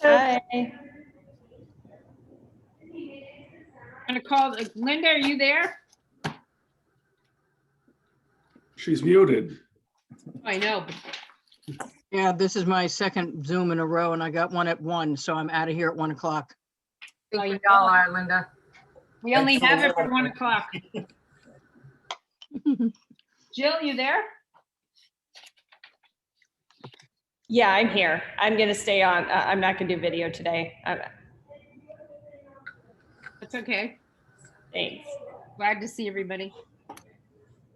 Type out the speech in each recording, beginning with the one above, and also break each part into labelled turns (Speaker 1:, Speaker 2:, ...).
Speaker 1: Hi.
Speaker 2: I'm gonna call, Linda, are you there?
Speaker 3: She's muted.
Speaker 2: I know, but
Speaker 4: Yeah, this is my second Zoom in a row and I got one at 1, so I'm out of here at 1 o'clock.
Speaker 5: I think
Speaker 2: Oh,
Speaker 5: we
Speaker 2: you
Speaker 5: all
Speaker 2: know.
Speaker 5: are, Linda.
Speaker 2: we only have it for 1 o'clock. Jill, you there?
Speaker 1: Yeah, I'm here. I'm going to stay on. I'm not going to do video today.
Speaker 2: That's okay.
Speaker 1: Thanks.
Speaker 2: Glad to see everybody.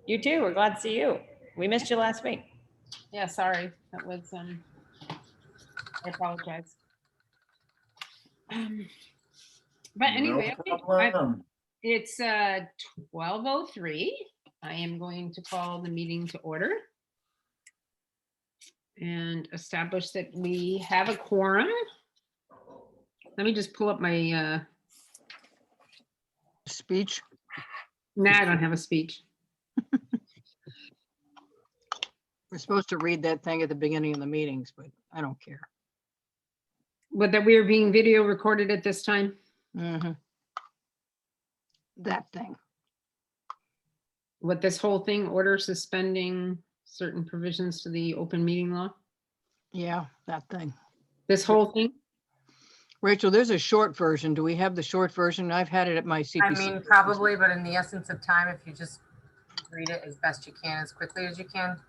Speaker 1: You too. We're glad to see you. We missed you last week.
Speaker 2: Yeah, sorry. That was, I apologize. But anyway,
Speaker 3: No
Speaker 2: okay,
Speaker 3: problem.
Speaker 2: it's 12:03. I am going to call the meeting to order and establish that we have a quorum. Let me just pull up my,
Speaker 4: Speech.
Speaker 2: I don't have a speech.
Speaker 4: We're supposed to read that thing at the beginning of the meetings, but I don't care.
Speaker 2: But that we are being video recorded at this time.
Speaker 4: Mhm. That thing.
Speaker 2: What this whole thing, order suspending certain provisions to the open meeting law?
Speaker 4: Yeah, that thing.
Speaker 2: This whole thing?
Speaker 4: Rachel, there's a short version. Do we have the short version? I've had it at my
Speaker 5: I
Speaker 4: CPC.
Speaker 5: mean, probably, but in the essence of time, if you just read it as best you can, as quickly as you can.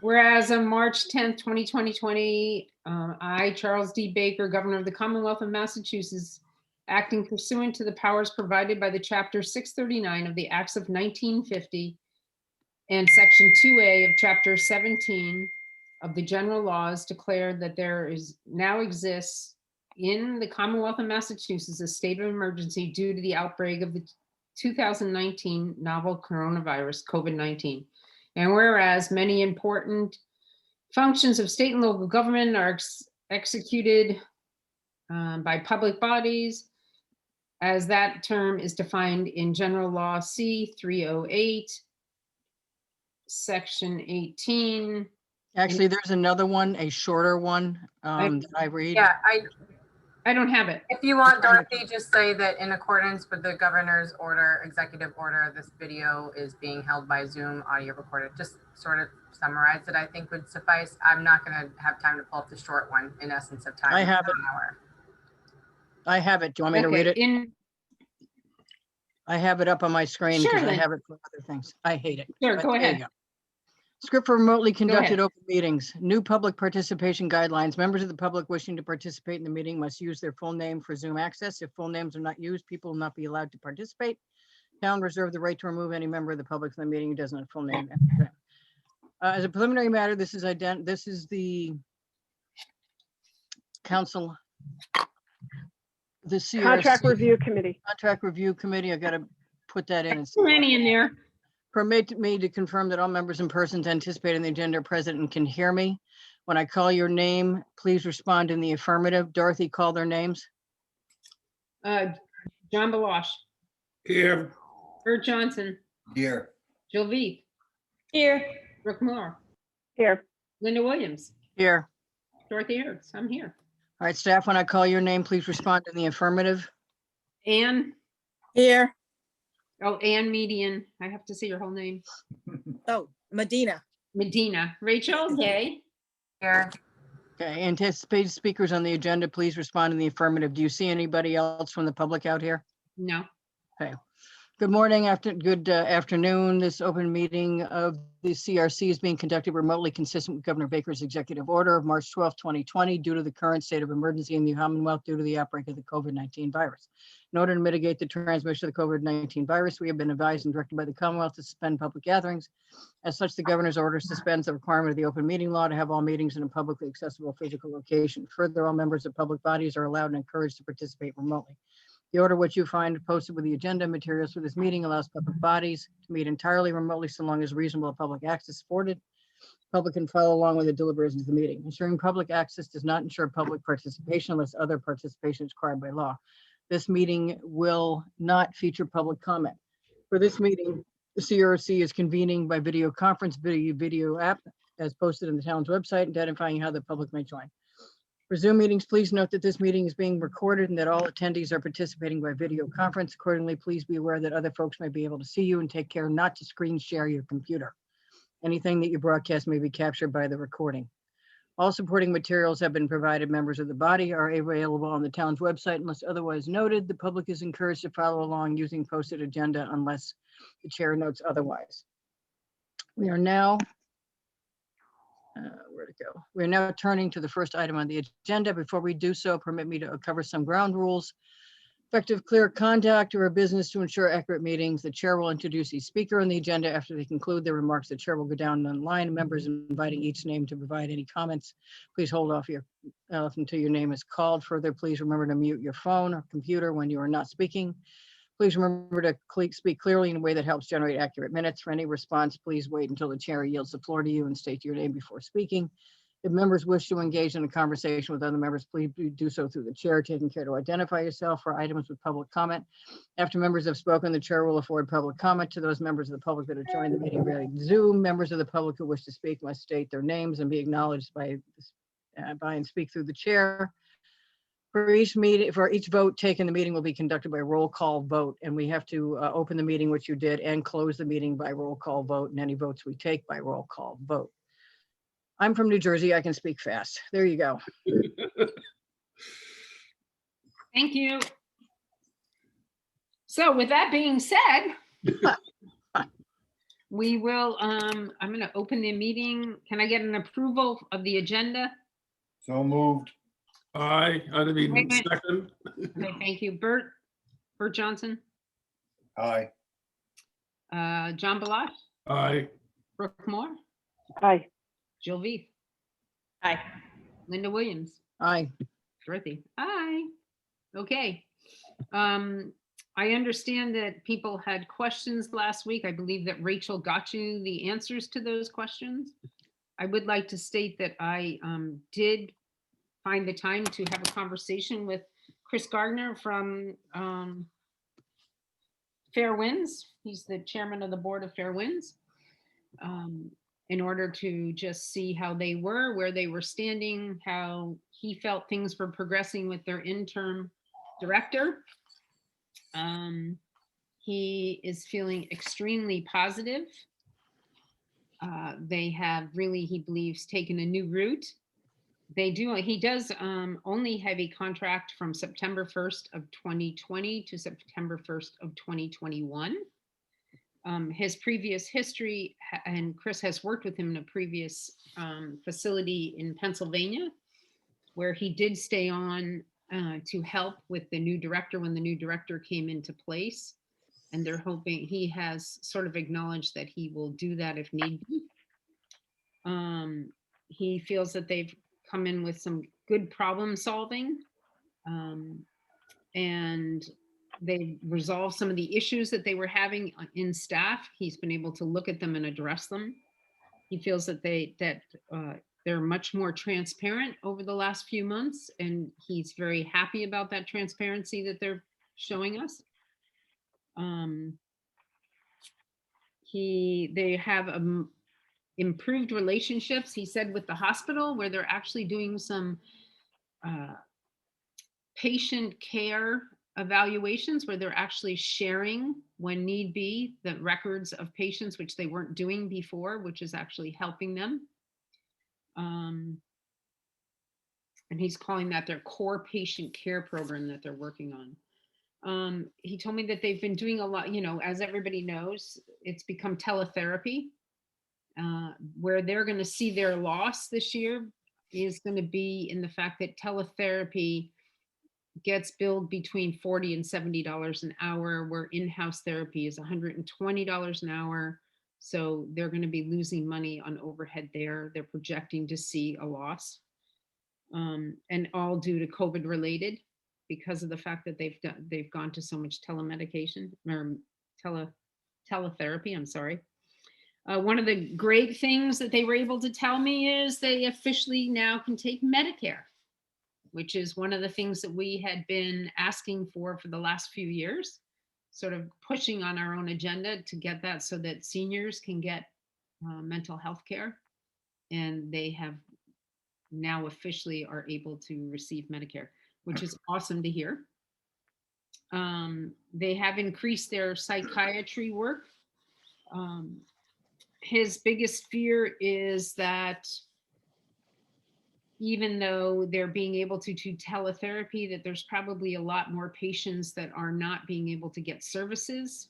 Speaker 2: Whereas on March 10th, 2020, I, Charles D. Baker, Governor of the Commonwealth of Massachusetts, acting pursuant to the powers provided by the Chapter 639 of the Acts of 1950 and Section 2A of Chapter 17 of the General Laws, declared that there now exists in the Commonwealth of Massachusetts a state of emergency due to the outbreak of the 2019 novel coronavirus, COVID-19. And whereas many important functions of state and local government are executed by public bodies, as that term is defined in General Law C 308, Section 18.
Speaker 4: Actually, there's another one, a shorter one that I read.
Speaker 5: Yeah,
Speaker 2: I don't have it.
Speaker 5: if you want, Dorothy, just say that in accordance with the governor's order, executive order, this video is being held by Zoom, audio recorded. Just sort of summarize it, I think would suffice. I'm not gonna have time to pull up the short one in essence of time.
Speaker 4: I have it.
Speaker 5: An hour.
Speaker 4: I have it. Do you want me to read it? I have it up on my screen
Speaker 2: Sure,
Speaker 4: because I
Speaker 2: Lynn.
Speaker 4: have it for other things. I hate it.
Speaker 2: Sure,
Speaker 4: but
Speaker 2: go
Speaker 4: there you
Speaker 2: ahead.
Speaker 4: go. Script for remotely conducted
Speaker 2: ahead.
Speaker 4: open meetings. New public participation guidelines. Members of the public wishing to participate in the meeting must use their full name for Zoom access. If full names are not used, people will not be allowed to participate. Town reserve the right to remove any member of the public from the meeting who doesn't have full name. As a preliminary matter, this is the council, the CRC.
Speaker 6: Contract Review Committee.
Speaker 4: Contract Review Committee. I got to put that in. It's
Speaker 2: Plenty in there.
Speaker 4: permit me to confirm that all members and persons anticipated in the agenda are present and can hear me. When I call your name, please respond in the affirmative. Dorothy, call their names.
Speaker 2: John Balosh,
Speaker 3: Here.
Speaker 2: Bert Johnson,
Speaker 7: Here.
Speaker 2: Jill Veith,
Speaker 1: Here.
Speaker 2: Brooke Moore,
Speaker 6: Here.
Speaker 2: Linda Williams,
Speaker 4: Here.
Speaker 2: Dorothy Ertz, I'm here.
Speaker 4: All right, staff, when I call your name, please respond in the affirmative.
Speaker 2: Ann,
Speaker 8: Here.
Speaker 2: oh, Ann Median, I have to say your whole name.
Speaker 8: Oh, Medina.
Speaker 2: Medina, Rachel, yay.
Speaker 5: Here,
Speaker 4: Okay, anticipated speakers on the agenda, please respond in the affirmative. Do you see anybody else from the public out here?
Speaker 2: No,
Speaker 4: Good morning, good afternoon. This open meeting of the CRC is being conducted remotely consistent with Governor Baker's executive order of March 12, 2020, due to the current state of emergency in the Commonwealth due to the outbreak of the COVID-19 virus. In order to mitigate the transmission of the COVID-19 virus, we have been advised and directed by the Commonwealth to suspend public gatherings. As such, the governor's order suspends the requirement of the open meeting law to have all meetings in a publicly accessible physical location. Further, all members of public bodies are allowed and encouraged to participate remotely. The order which you find posted with the agenda materials for this meeting allows public bodies to meet entirely remotely so long as reasonable public access is afforded. Public can follow along with the deliberations of the meeting. Ensuring public access does not ensure public participation unless other participation is required by law. This meeting will not feature public comment. For this meeting, the CRC is convening by video conference video app as posted on the town's website, identifying how the public may join. For Zoom meetings, please note that this meeting is being recorded and that all attendees are participating by video conference. Accordingly, please be aware that other folks may be able to see you, and take care not to screen share your computer. Anything that you broadcast may be captured by the recording. All supporting materials have been provided. Members of the body are available on the town's website unless otherwise noted. The public is encouraged to follow along using posted agenda unless the chair notes otherwise. We are now, where to go? We're now turning to the first item on the agenda. Before we do so, permit me to cover some ground rules. Effective, clear conduct or a business to ensure accurate meetings. The chair will introduce each speaker on the agenda. After they conclude their remarks, the chair will go down the line. Members inviting each name to provide any comments. Please hold off until your name is called. Further, please remember to mute your phone or computer when you are not speaking. Please remember to speak clearly in a way that helps generate accurate minutes. For any response, please wait until the chair yields the floor to you and state your name before speaking. If members wish to engage in a conversation with other members, please do so through the chair, taking care to identify yourself for items with public comment. After members have spoken, the chair will afford public comment to those members of the public that have joined the meeting via Zoom. Members of the public who wish to speak must state their names and be acknowledged by and speak through the chair. For each vote taken, the meeting will be conducted by roll call vote, and we have to open the meeting, which you did, and close the meeting by roll call vote, and any votes we take by roll call vote. I'm from New Jersey. I can speak fast. There you go.
Speaker 2: Thank you. So with that being said, we will, I'm going to open the meeting. Can I get an approval of the agenda?
Speaker 7: So moved.
Speaker 3: Aye, Idemey,
Speaker 2: Wait a minute.
Speaker 3: second.
Speaker 2: Okay, thank you. Bert Johnson,
Speaker 7: Aye.
Speaker 2: John Balash,
Speaker 3: Aye,
Speaker 2: Brooke Moore,
Speaker 6: Aye.
Speaker 2: Jill Veith,
Speaker 1: Aye.
Speaker 2: Linda Williams,
Speaker 4: Aye.
Speaker 2: Dorothy. Aye. Okay. I understand that people had questions last week. I believe that Rachel got you the answers to those questions. I would like to state that I did find the time to have a conversation with Chris Gardner from Fair Winds. He's the chairman of the board of Fair Winds. In order to just see how they were, where they were standing, how he felt things were progressing with their interim director. He is feeling extremely positive. They have really, he believes, taken a new route. He does only have a contract from September 1st of 2020 to September 1st of 2021. His previous history, and Chris has worked with him in a previous facility in Pennsylvania, where he did stay on to help with the new director when the new director came into place. And they're hoping, he has sort of acknowledged that he will do that if need be. He feels that they've come in with some good problem solving. And they resolved some of the issues that they were having in staff. He's been able to look at them and address them. He feels that they're much more transparent over the last few months, and he's very happy about that transparency that they're showing us. They have improved relationships, he said, with the hospital, where they're actually doing some patient care evaluations, where they're actually sharing, when need be, the records of patients, which they weren't doing before, which is actually helping them. And he's calling that their core patient care program that they're working on. He told me that they've been doing a lot, as everybody knows, it's become teletherapy, where they're going to see their loss this year is going to be in the fact that teletherapy gets billed between $40 and $70 an hour, where in-house therapy is $120 an hour. So they're going to be losing money on overhead there. They're projecting to see a loss, and all due to COVID related, because of the fact that they've gone to so much telemedication or teletherapy. I'm sorry. One of the great things that they were able to tell me is they officially now can take Medicare, which is one of the things that we had been asking for the last few years, sort of pushing on our own agenda to get that so that seniors can get mental health care. And they have now officially are able to receive Medicare, which is awesome to hear. They have increased their psychiatry work. His biggest fear is that even though they're being able to do teletherapy, that there's probably a lot more patients that are not being able to get services.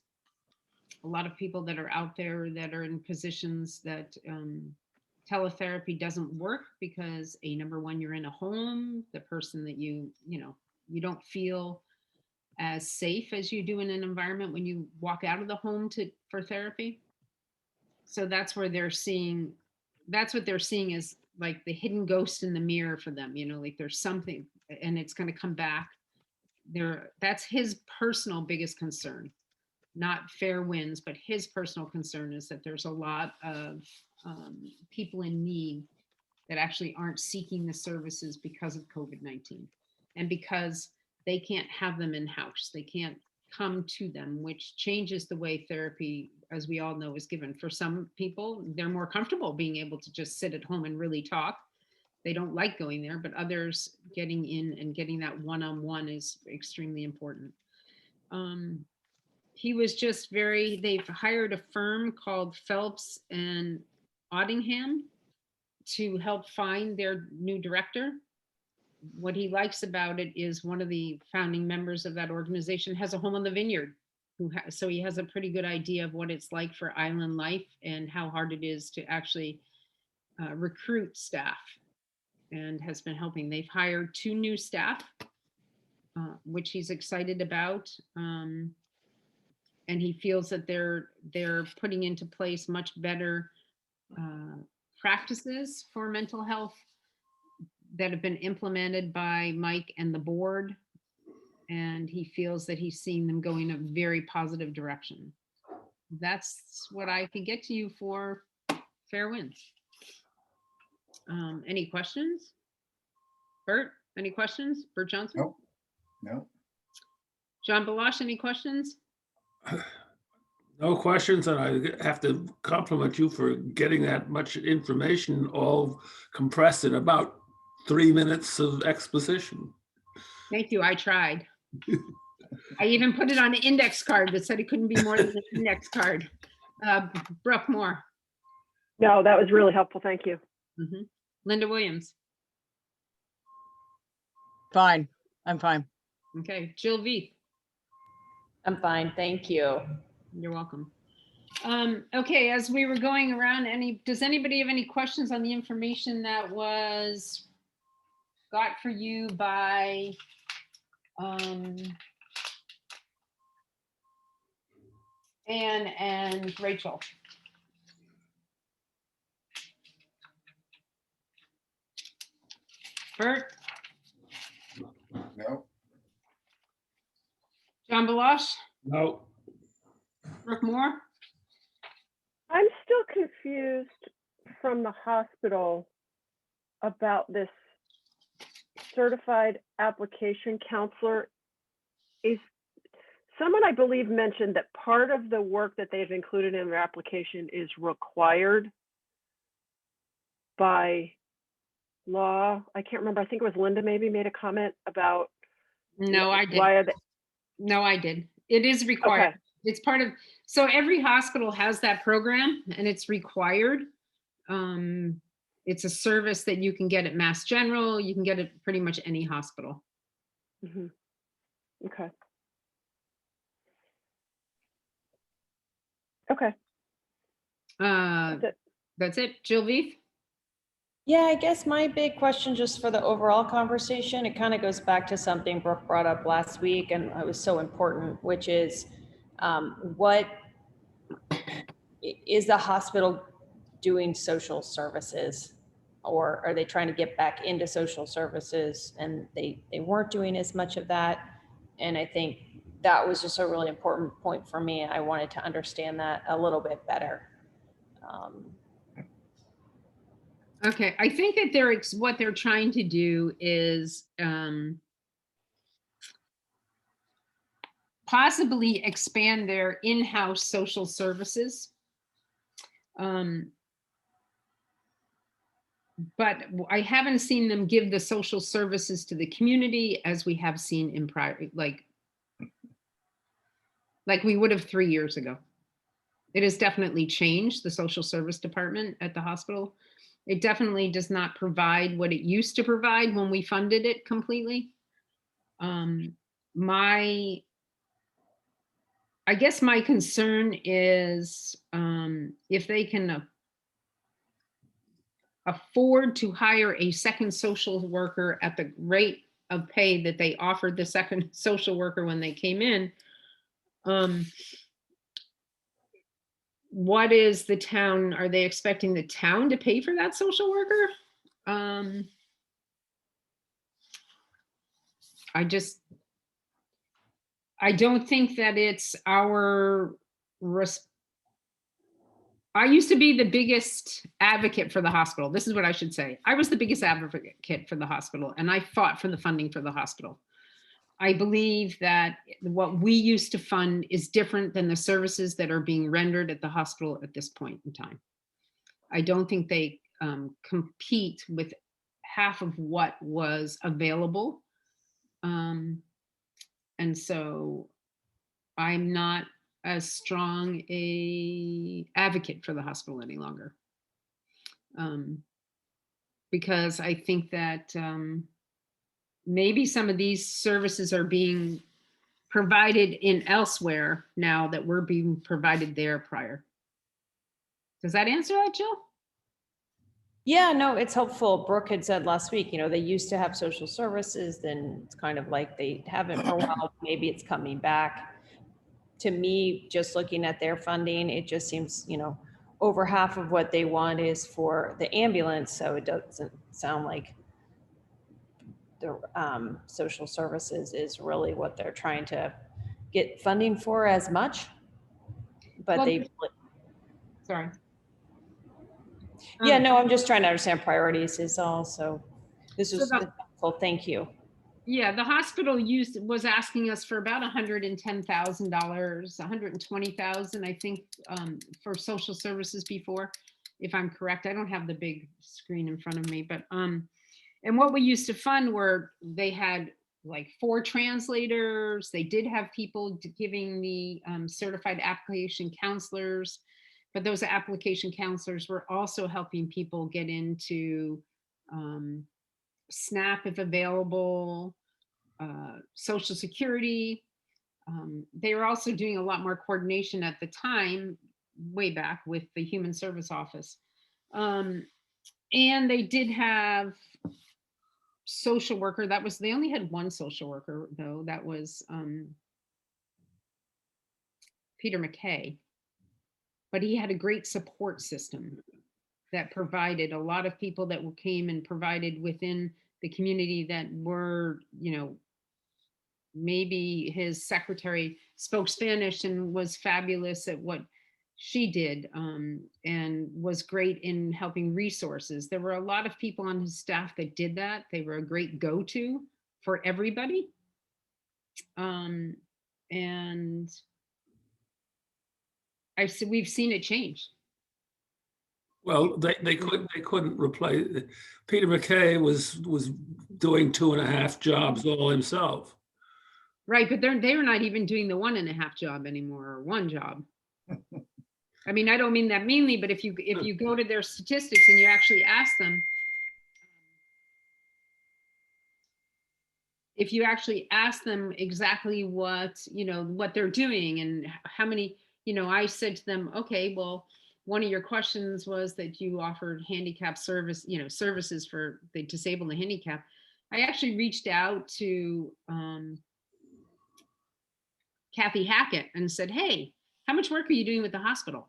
Speaker 2: A lot of people that are out there that are in positions that teletherapy doesn't work because number one, you're in a home, the person that you don't feel as safe as you do in an environment when you walk out of the home for therapy. So that's where they're seeing, that's what they're seeing is like the hidden ghost in the mirror for them, like there's something and it's going to come back there. That's his personal biggest concern, not fair winds, but his personal concern is that there's a lot of people in need that actually aren't seeking the services because of COVID-19 and because they can't have them in-house. They can't come to them, which changes the way therapy, as we all know, is given. For some people, they're more comfortable being able to just sit at home and really talk. They don't like going there, but others getting in and getting that one-on-one is extremely important. He was just they've hired a firm called Phelps and Ottingham to help find their new director. What he likes about it is one of the founding members of that organization has a home on the vineyard. So he has a pretty good idea of what it's like for island life and how hard it is to actually recruit staff, and has been helping. They've hired 2 new staff, which he's excited about. And he feels that they're putting into place much better practices for mental health that have been implemented by Mike and the board. And he feels that he's seeing them going in a very positive direction. That's what I can get to you for fair winds. Any questions? Bert, any questions? Bert Johnson?
Speaker 7: Nope. No.
Speaker 2: John Balash, any questions?
Speaker 3: No questions, and I have to compliment you for getting that much information all compressed in about 3 minutes of exposition.
Speaker 2: Thank you, I tried. I even put it on an index card that said it couldn't be more than an index card. Brooke Moore.
Speaker 6: No, that was really helpful. Thank you.
Speaker 2: Mhm. Linda Williams.
Speaker 4: Fine, I'm fine.
Speaker 2: Okay, Jill Veith.
Speaker 1: I'm fine, thank you.
Speaker 2: You're welcome. Okay, as we were going around, does anybody have any questions on the information that was got for you by Anne and Rachel? Bert,
Speaker 7: No.
Speaker 2: John Balash,
Speaker 3: No,
Speaker 2: Brooke Moore?
Speaker 6: I'm still confused from the hospital about this certified application counselor. Is someone, I believe, mentioned that part of the work that they've included in their application is required by law? I can't remember. I think it was Linda maybe made a comment about
Speaker 2: No, I did.
Speaker 6: why are they,
Speaker 2: No, I did. It is required.
Speaker 6: Okay.
Speaker 2: It's part of, so every hospital has that program and it's required. It's a service that you can get at Mass General. You can get it pretty much any hospital.
Speaker 6: Mhm. Okay. Okay. That's it.
Speaker 2: That's it. Jill Veith?
Speaker 1: Yeah, I guess my big question just for the overall conversation, it kind of goes back to something Brooke brought up last week and it was so important, which is what is the hospital doing social services, or are they trying to get back into social services and they weren't doing as much of that? And I think that was just a really important point for me. I wanted to understand that a little bit better.
Speaker 2: Okay, I think that what they're trying to do is possibly expand their in-house social services. but I haven't seen them give the social services to the community as we have seen in prior, like we would have 3 years ago. It has definitely changed, the social service department at the hospital. It definitely does not provide what it used to provide when we funded it completely. My, I guess my concern is if they can afford to hire a second social worker at the rate of pay that they offered the second social worker when they came in, what is the town, are they expecting the town to pay for that social worker? I don't think that it's our I used to be the biggest advocate for the hospital. This is what I should say. I was the biggest advocate for the hospital, and I fought for the funding for the hospital. I believe that what we used to fund is different than the services that are being rendered at the hospital at this point in time. I don't think they compete with half of what was available. And so I'm not as strong a advocate for the hospital any longer. Because I think that maybe some of these services are being provided in elsewhere now that we're being provided there prior. Does that answer that, Jill?
Speaker 1: Yeah, no, it's helpful. Brooke had said last week, they used to have social services, then it's kind of like they haven't for a while. Maybe it's coming back. To me, just looking at their funding, it just seems, over half of what they want is for the ambulance. So it doesn't sound like the social services is really what they're trying to get funding for as much. But
Speaker 2: Well, sorry.
Speaker 1: Yeah, no, I'm just trying to understand priorities is all. So this is helpful. Thank you.
Speaker 2: Yeah, the hospital was asking us for about $110,000, $120,000, I think, for social services before, if I'm correct. I don't have the big screen in front of me, but and what we used to fund were, they had like 4 translators. They did have people giving the certified application counselors, but those application counselors were also helping people get into SNAP if available, Social Security. They were also doing a lot more coordination at the time, way back, with the Human Service Office. And they did have social worker. They only had one social worker though. That was Peter McKay. But he had a great support system that provided a lot of people that came and provided within the community that were, maybe his secretary spoke Spanish and was fabulous at what she did, and was great in helping resources. There were a lot of people on his staff that did that. They were a great go-to for everybody. And we've seen it change.
Speaker 3: Well, they couldn't replace. Peter McKay was doing 2.5 jobs all himself.
Speaker 2: Right, but they're not even doing the 1.5 job anymore, or 1 job. I mean, I don't mean that meanly, but if you go to their statistics and you actually ask them, exactly what they're doing and how many, I said to them, okay, well, one of your questions was that you offered handicap service, services for the disabled and handicapped. I actually reached out to Kathy Hackett and said, hey, how much work are you doing with the hospital?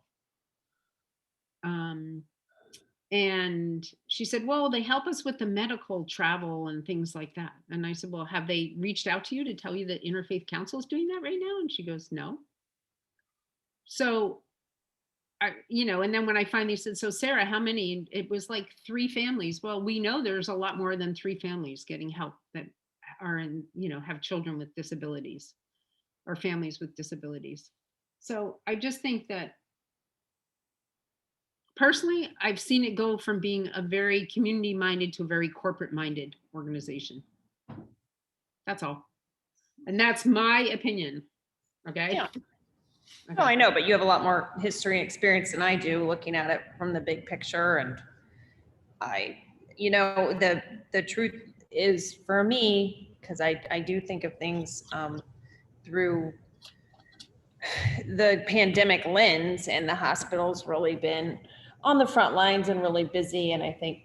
Speaker 2: And she said, well, they help us with the medical travel and things like that. And I said, well, have they reached out to you to tell you that Interfaith Council is doing that right now? And she goes, no. So, and then when I finally said, so Sarah, how many? It was like 3 families. Well, we know there's a lot more than 3 families getting help that are in, have children with disabilities or families with disabilities. So I just think that personally, I've seen it go from being a very community-minded to a very corporate-minded organization. That's all. And that's my opinion. Okay?
Speaker 1: Yeah.
Speaker 2: Okay.
Speaker 1: No, I know, but you have a lot more history and experience than I do looking at it from the big picture. And the truth is for me, because I do think of things through the pandemic lens, and the hospital's really been on the front lines and really busy. And I think,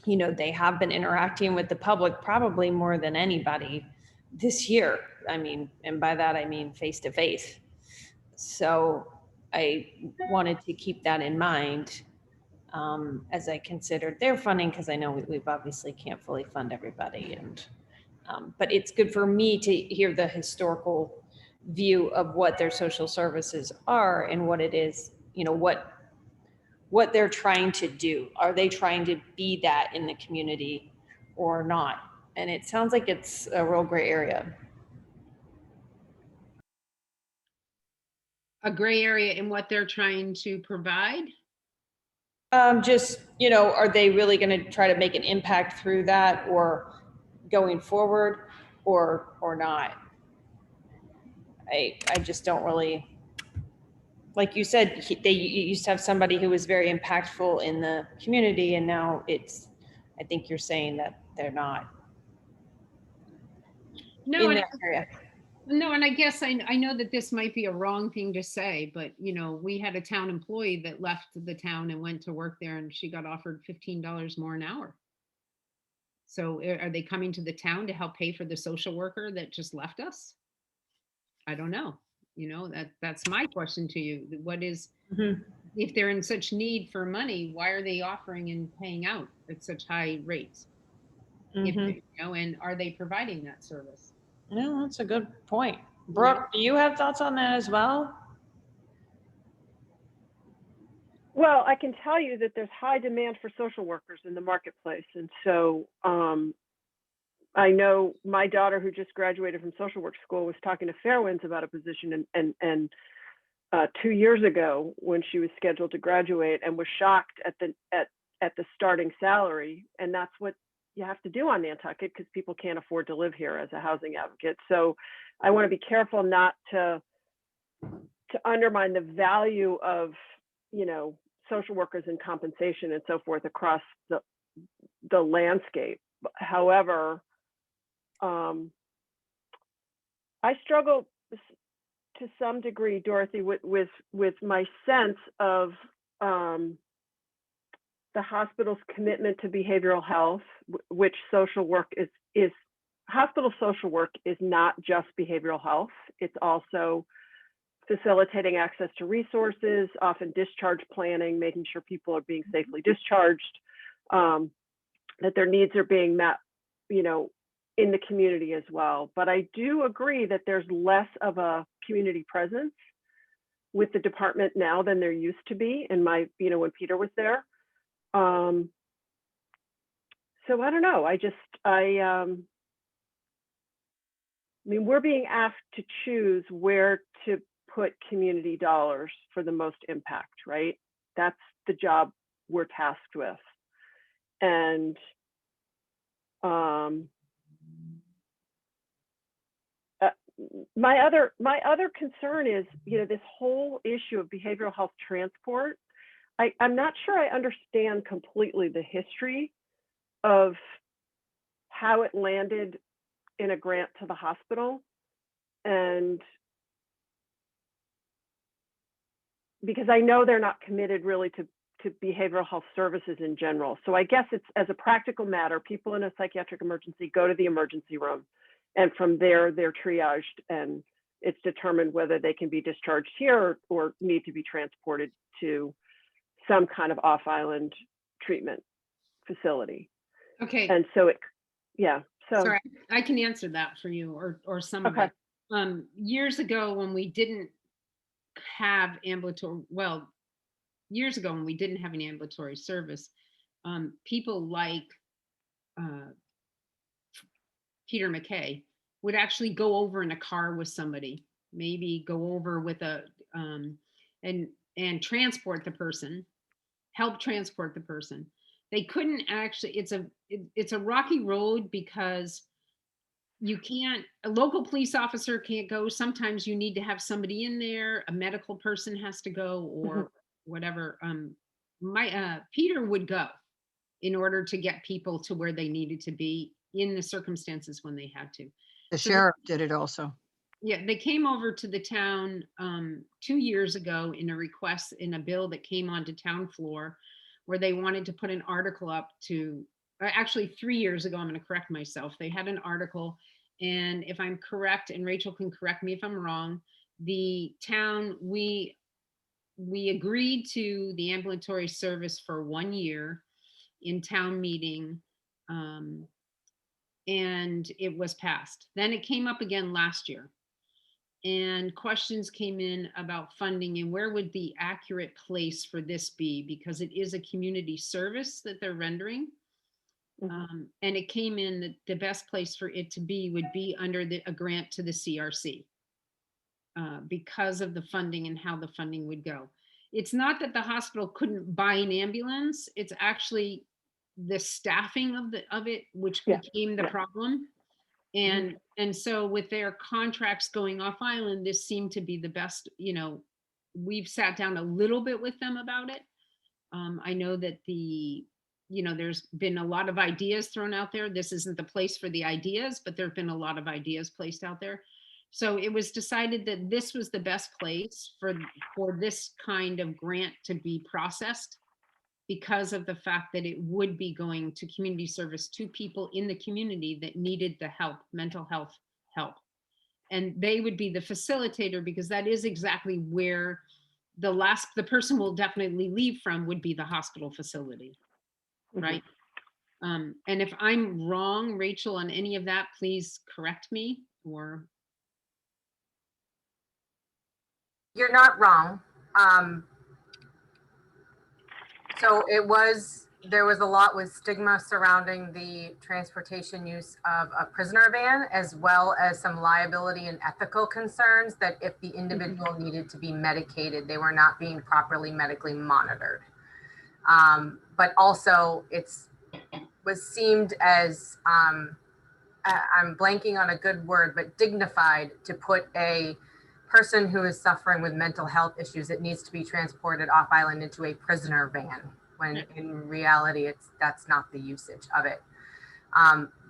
Speaker 1: they have been interacting with the public probably more than anybody this year. I mean, and by that, I mean face to face. So I wanted to keep that in mind as I considered their funding, because I know we've obviously can't fully fund everybody. And but it's good for me to hear the historical view of what their social services are and what it is, what they're trying to do. Are they trying to be that in the community or not? And it sounds like it's a real gray area.
Speaker 2: A gray area in what they're trying to provide.
Speaker 1: Just, are they really going to try to make an impact through that, or going forward, or not? I just don't really, like you said, they used to have somebody who was very impactful in the community, and now I think you're saying that they're not
Speaker 2: No,
Speaker 1: in
Speaker 2: and
Speaker 1: that area.
Speaker 2: no, and I guess I know that this might be a wrong thing to say, but we had a town employee that left the town and went to work there, and she got offered $15 more an hour. So are they coming to the town to help pay for the social worker that just left us? I don't know. That's my question to you. What is,
Speaker 1: Mhm.
Speaker 2: if they're in such need for money, why are they offering and paying out at such high rates?
Speaker 1: Mhm.
Speaker 2: And are they providing that service?
Speaker 1: No, that's a good point. Brooke, do you have thoughts on that as well?
Speaker 6: Well, I can tell you that there's high demand for social workers in the marketplace. And so I know my daughter, who just graduated from social work school, was talking to Fairwinds about a position and 2 years ago when she was scheduled to graduate, and was shocked at the starting salary. And that's what you have to do on Nantucket, because people can't afford to live here as a housing advocate. So I want to be careful not to undermine the value of, social workers and compensation and so forth across the landscape. However, I struggle to some degree, Dorothy, with my sense of the hospital's commitment to behavioral health, which social work is hospital social work is not just behavioral health. It's also facilitating access to resources, often discharge planning, making sure people are being safely discharged, that their needs are being met, in the community as well. But I do agree that there's less of a community presence with the department now than there used to be in my, when Peter was there. So I don't know. I mean, we're being asked to choose where to put community dollars for the most impact, right? That's the job we're tasked with. And my other concern is, this whole issue of behavioral health transport. I'm not sure I understand completely the history of how it landed in a grant to the hospital. And because I know they're not committed really to behavioral health services in general. So I guess it's, as a practical matter, people in a psychiatric emergency go to the emergency room, and from there they're triaged, and it's determined whether they can be discharged here or need to be transported to some kind of off-island treatment facility.
Speaker 2: Okay.
Speaker 6: And so so
Speaker 2: Sorry, I can answer that for you, or some of
Speaker 6: Okay.
Speaker 2: it. Years ago, when we didn't have years ago when we didn't have an ambulatory service, people like Peter McKay would actually go over in a car with somebody, maybe go over with and and transport the person, help transport the person. They couldn't actually, it's a rocky road because you can't, a local police officer can't go. Sometimes you need to have somebody in there, a medical person has to go or whatever. Peter would go in order to get people to where they needed to be in the circumstances when they had to.
Speaker 4: The
Speaker 2: So
Speaker 4: sheriff did it also.
Speaker 2: yeah, they came over to the town 2 years ago in a request in a bill that came onto town floor where they wanted to put an article up to, actually 3 years ago, I'm going to correct myself. They had an article, and if I'm correct, and Rachel can correct me if I'm wrong, the town, we agreed to the ambulatory service for 1 year in town meeting. And it was passed. Then it came up again last year. And questions came in about funding and where would the accurate place for this be? Because it is a community service that they're rendering. And it came in that the best place for it to be would be under a grant to the CRC because of the funding and how the funding would go. It's not that the hospital couldn't buy an ambulance. It's actually the staffing of it, which
Speaker 6: Yeah,
Speaker 2: became the
Speaker 6: yeah.
Speaker 2: problem. And so with their contracts going off island, this seemed to be the best, we've sat down a little bit with them about it. I know that there's been a lot of ideas thrown out there. This isn't the place for the ideas, but there've been a lot of ideas placed out there. So it was decided that this was the best place for this kind of grant to be processed, because of the fact that it would be going to community service to people in the community that needed the help, mental health help. And they would be the facilitator, because that is exactly where the person will definitely leave from would be the hospital facility, right? And if I'm wrong, Rachel, on any of that, please correct me or.
Speaker 5: You're not wrong. So there was a lot with stigma surrounding the transportation use of a prisoner van, as well as some liability and ethical concerns that if the individual needed to be medicated, they were not being properly medically monitored. But also seemed as, I'm blanking on a good word, but dignified to put a person who is suffering with mental health issues that needs to be transported off island into a prisoner van, when in reality that's not the usage of it.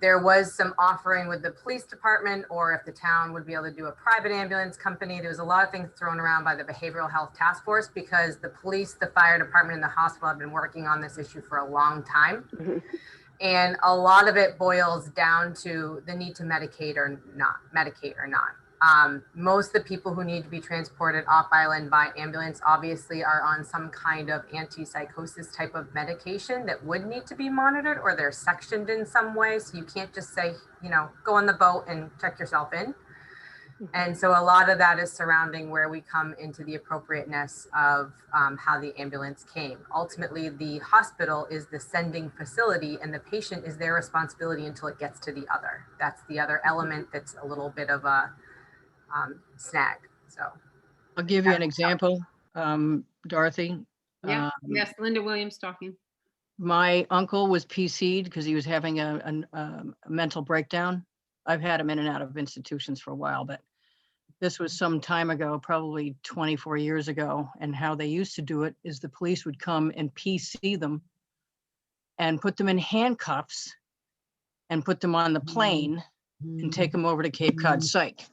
Speaker 5: There was some offering with the police department, or if the town would be able to do a private ambulance company. There was a lot of things thrown around by the behavioral health task force, because the police, the fire department, and the hospital have been working on this issue for a long time. And a lot of it boils down to the need to medicate or not. Most of the people who need to be transported off island by ambulance obviously are on some kind of antipsychosis type of medication that would need to be monitored, or they're sectioned in some way. So you can't just say, go on the boat and check yourself in. And so a lot of that is surrounding where we come into the appropriateness of how the ambulance came. Ultimately, the hospital is the sending facility, and the patient is their responsibility until it gets to the other. That's the other element that's a little bit of a snag. So
Speaker 4: I'll give you an example, Dorothy.
Speaker 2: Yeah, yes, Linda Williams talking.
Speaker 4: My uncle was PC'd because he was having a mental breakdown. I've had him in and out of institutions for a while, but this was some time ago, probably 24 years ago. And how they used to do it is the police would come and PC them and put them in handcuffs and put them on the plane and take them over to Cape Cod Psych.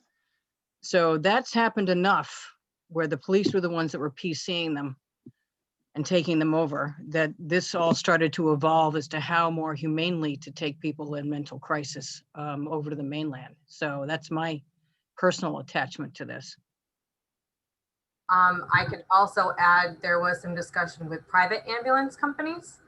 Speaker 4: So that's happened enough where the police were the ones that were PCing them and taking them over, that this all started to evolve as to how more humanely to take people in mental crisis over to the mainland. So that's my personal attachment to this.
Speaker 5: I could also add, there was some discussion with private ambulance companies.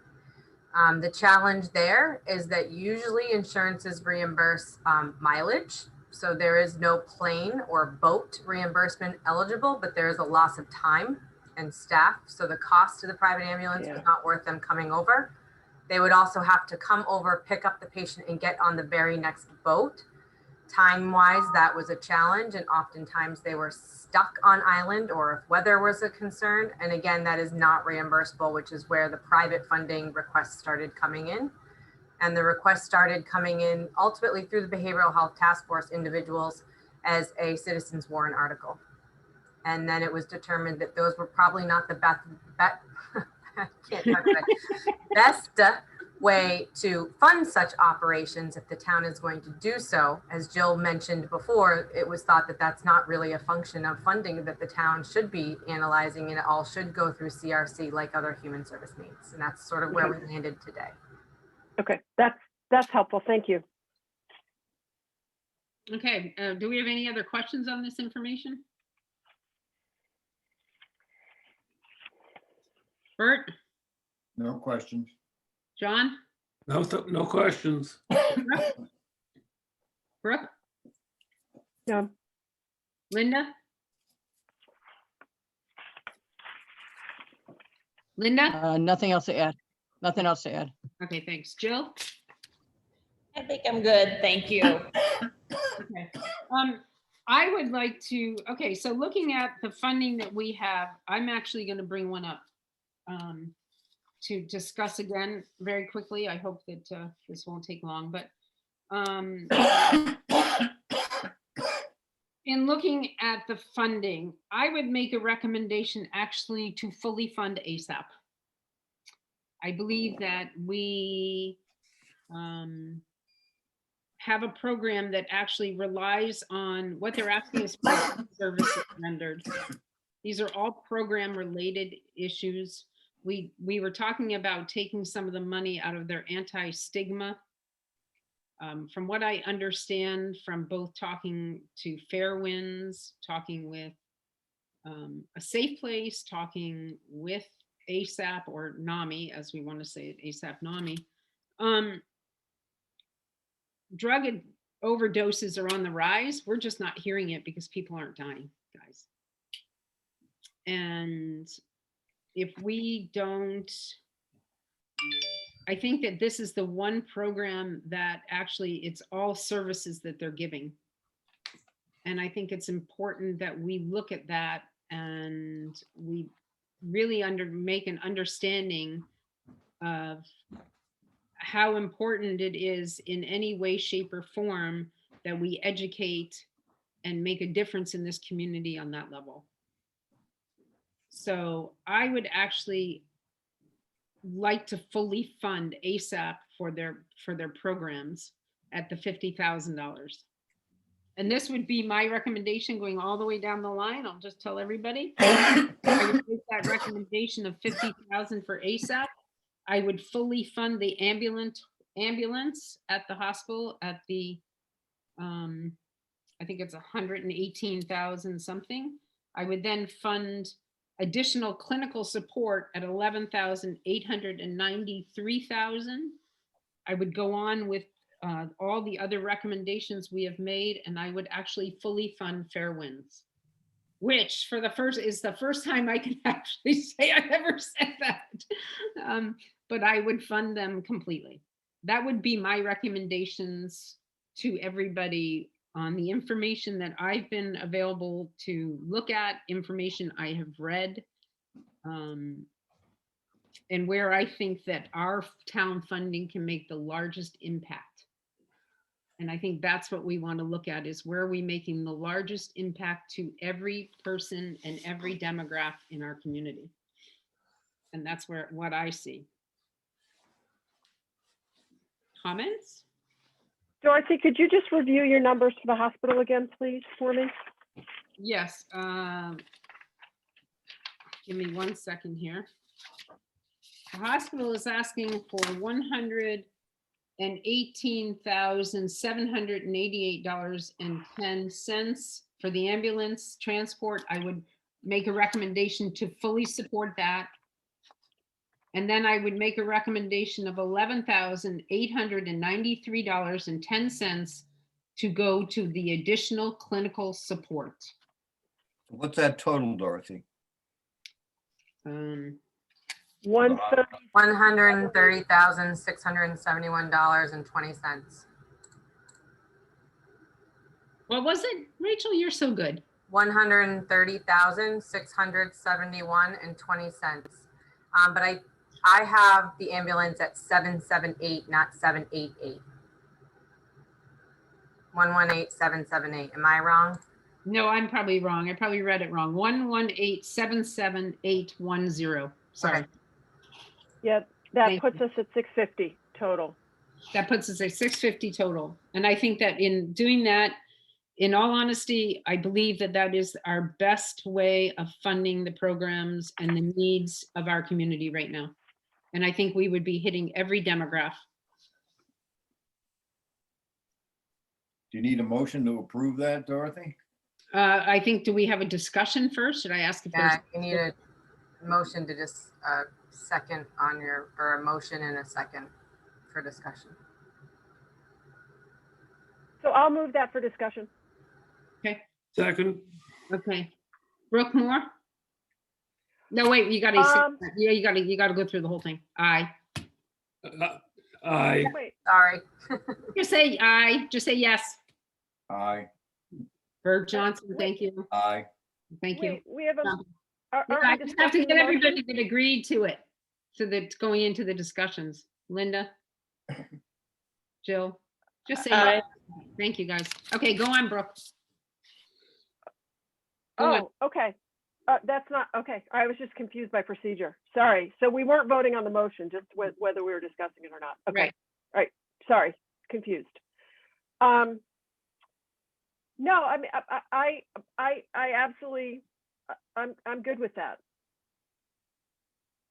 Speaker 5: The challenge there is that usually insurances reimburse mileage. So there is no plane or boat reimbursement eligible, but there is a loss of time and staff. So the cost to the private ambulance was not worth them coming over. They would also have to come over, pick up the patient, and get on the very next boat. time-wise, that was a challenge, and oftentimes they were stuck on island or if weather was a concern. And again, that is not reimbursable, which is where the private funding requests started coming in. And the requests started coming in ultimately through the Behavioral Health Task Force individuals as a citizens warrant article. And then it was determined that those were probably not the best way to fund such operations if the town is going to do so. As Jill mentioned before, it was thought that that's not really a function of funding that the town should be analyzing, and it all should go through CRC like other human service needs. And that's sort of where we landed today.
Speaker 6: Okay, that's helpful. Thank you.
Speaker 2: Okay, do we have any other questions on this information? Bert,
Speaker 7: No questions.
Speaker 2: John,
Speaker 3: No questions.
Speaker 2: Brooke,
Speaker 6: No.
Speaker 2: Linda? Linda?
Speaker 4: Nothing else to add. Nothing else to add.
Speaker 2: Okay, thanks. Jill?
Speaker 1: I think I'm good. Thank you.
Speaker 2: Okay. I would like to, okay, so looking at the funding that we have, I'm actually going to bring one up to discuss again very quickly. I hope that this won't take long, but in looking at the funding, I would make a recommendation actually to fully fund ASAP. I believe that we have a program that actually relies on what they're asking us for services rendered. These are all program related issues. We were talking about taking some of the money out of their anti-stigma. From what I understand from both talking to Fairwinds, talking with a Safe Place, talking with ASAP or NAMI, as we want to say it, ASAP NAMI, drug overdoses are on the rise. We're just not hearing it because people aren't dying, guys. And if we don't, I think that this is the one program that actually it's all services that they're giving. And I think it's important that we look at that and we really make an understanding of how important it is in any way, shape, or form that we educate and make a difference in this community on that level. So I would actually like to fully fund ASAP for their programs at the $50,000. And this would be my recommendation going all the way down the line. I'll just tell everybody. I would make that recommendation of $50,000 for ASAP. I would fully fund the ambulance at the hospital at the, I think it's 118,000 something. I would then fund additional clinical support at 11,893,000. I would go on with all the other recommendations we have made, and I would actually fully fund Fairwinds, which is the first time I can actually say I've ever said that. But I would fund them completely. That would be my recommendations to everybody on the information that I've been available to look at, information I have read, and where I think that our town funding can make the largest impact. And I think that's what we want to look at, is where are we making the largest impact to every person and every demographic in our community. And that's what I see. Comments?
Speaker 6: Dorothy, could you just review your numbers for the hospital again, please, for me?
Speaker 2: Yes. Give me 1 second here. The hospital is asking for $118,788.10 for the ambulance transport. I would make a recommendation to fully support that. And then I would make a recommendation of $11,893.10 to go to the additional clinical support.
Speaker 7: What's that total, Dorothy?
Speaker 5: $130,671.20.
Speaker 2: What was it? Rachel, you're so good.
Speaker 5: 130,671.20. But I have the ambulance at 778, not 788. 118,778. Am I wrong?
Speaker 2: No, I'm probably wrong. I probably read it wrong. 118,77810. Sorry.
Speaker 5: Okay.
Speaker 6: Yeah, that
Speaker 2: Thank
Speaker 6: puts
Speaker 2: you.
Speaker 6: us at 650 total.
Speaker 2: That puts us at 650 total. And I think that in doing that, in all honesty, I believe that that is our best way of funding the programs and the needs of our community right now. And I think we would be hitting every demographic.
Speaker 7: Do you need a motion to approve that, Dorothy?
Speaker 2: I think, do we have a discussion first? Should I ask if there's?
Speaker 5: Yeah, you need a motion to just second on your, or a motion and a second for discussion.
Speaker 6: So I'll move that for discussion.
Speaker 3: Second,
Speaker 2: Okay. Brooke Moore? No, wait, you gotta, say-
Speaker 6: Um,
Speaker 2: yeah, you gotta go through the whole thing. Aye.
Speaker 3: aye.
Speaker 6: Wait,
Speaker 5: Sorry.
Speaker 2: Just say aye, just say yes.
Speaker 7: Aye,
Speaker 2: Berg Johnson, thank you.
Speaker 7: aye.
Speaker 2: Thank you.
Speaker 6: wait, we have a,
Speaker 2: No.
Speaker 6: are
Speaker 2: Yeah,
Speaker 6: we
Speaker 2: I just have to
Speaker 6: discussing
Speaker 2: get
Speaker 6: the motion?
Speaker 2: everybody that agreed to it. So that's going into the discussions. Linda? Jill? Just say,
Speaker 1: Aye.
Speaker 2: thank you, guys. Okay, go on, Brooke. Go on.
Speaker 6: Oh, okay. That's not, okay. I was just confused by procedure. Sorry. So we weren't voting on the motion, just whether we were discussing it or not. Okay.
Speaker 2: Right.
Speaker 6: All right. Sorry, confused. No, I mean, I absolutely, I'm good with that.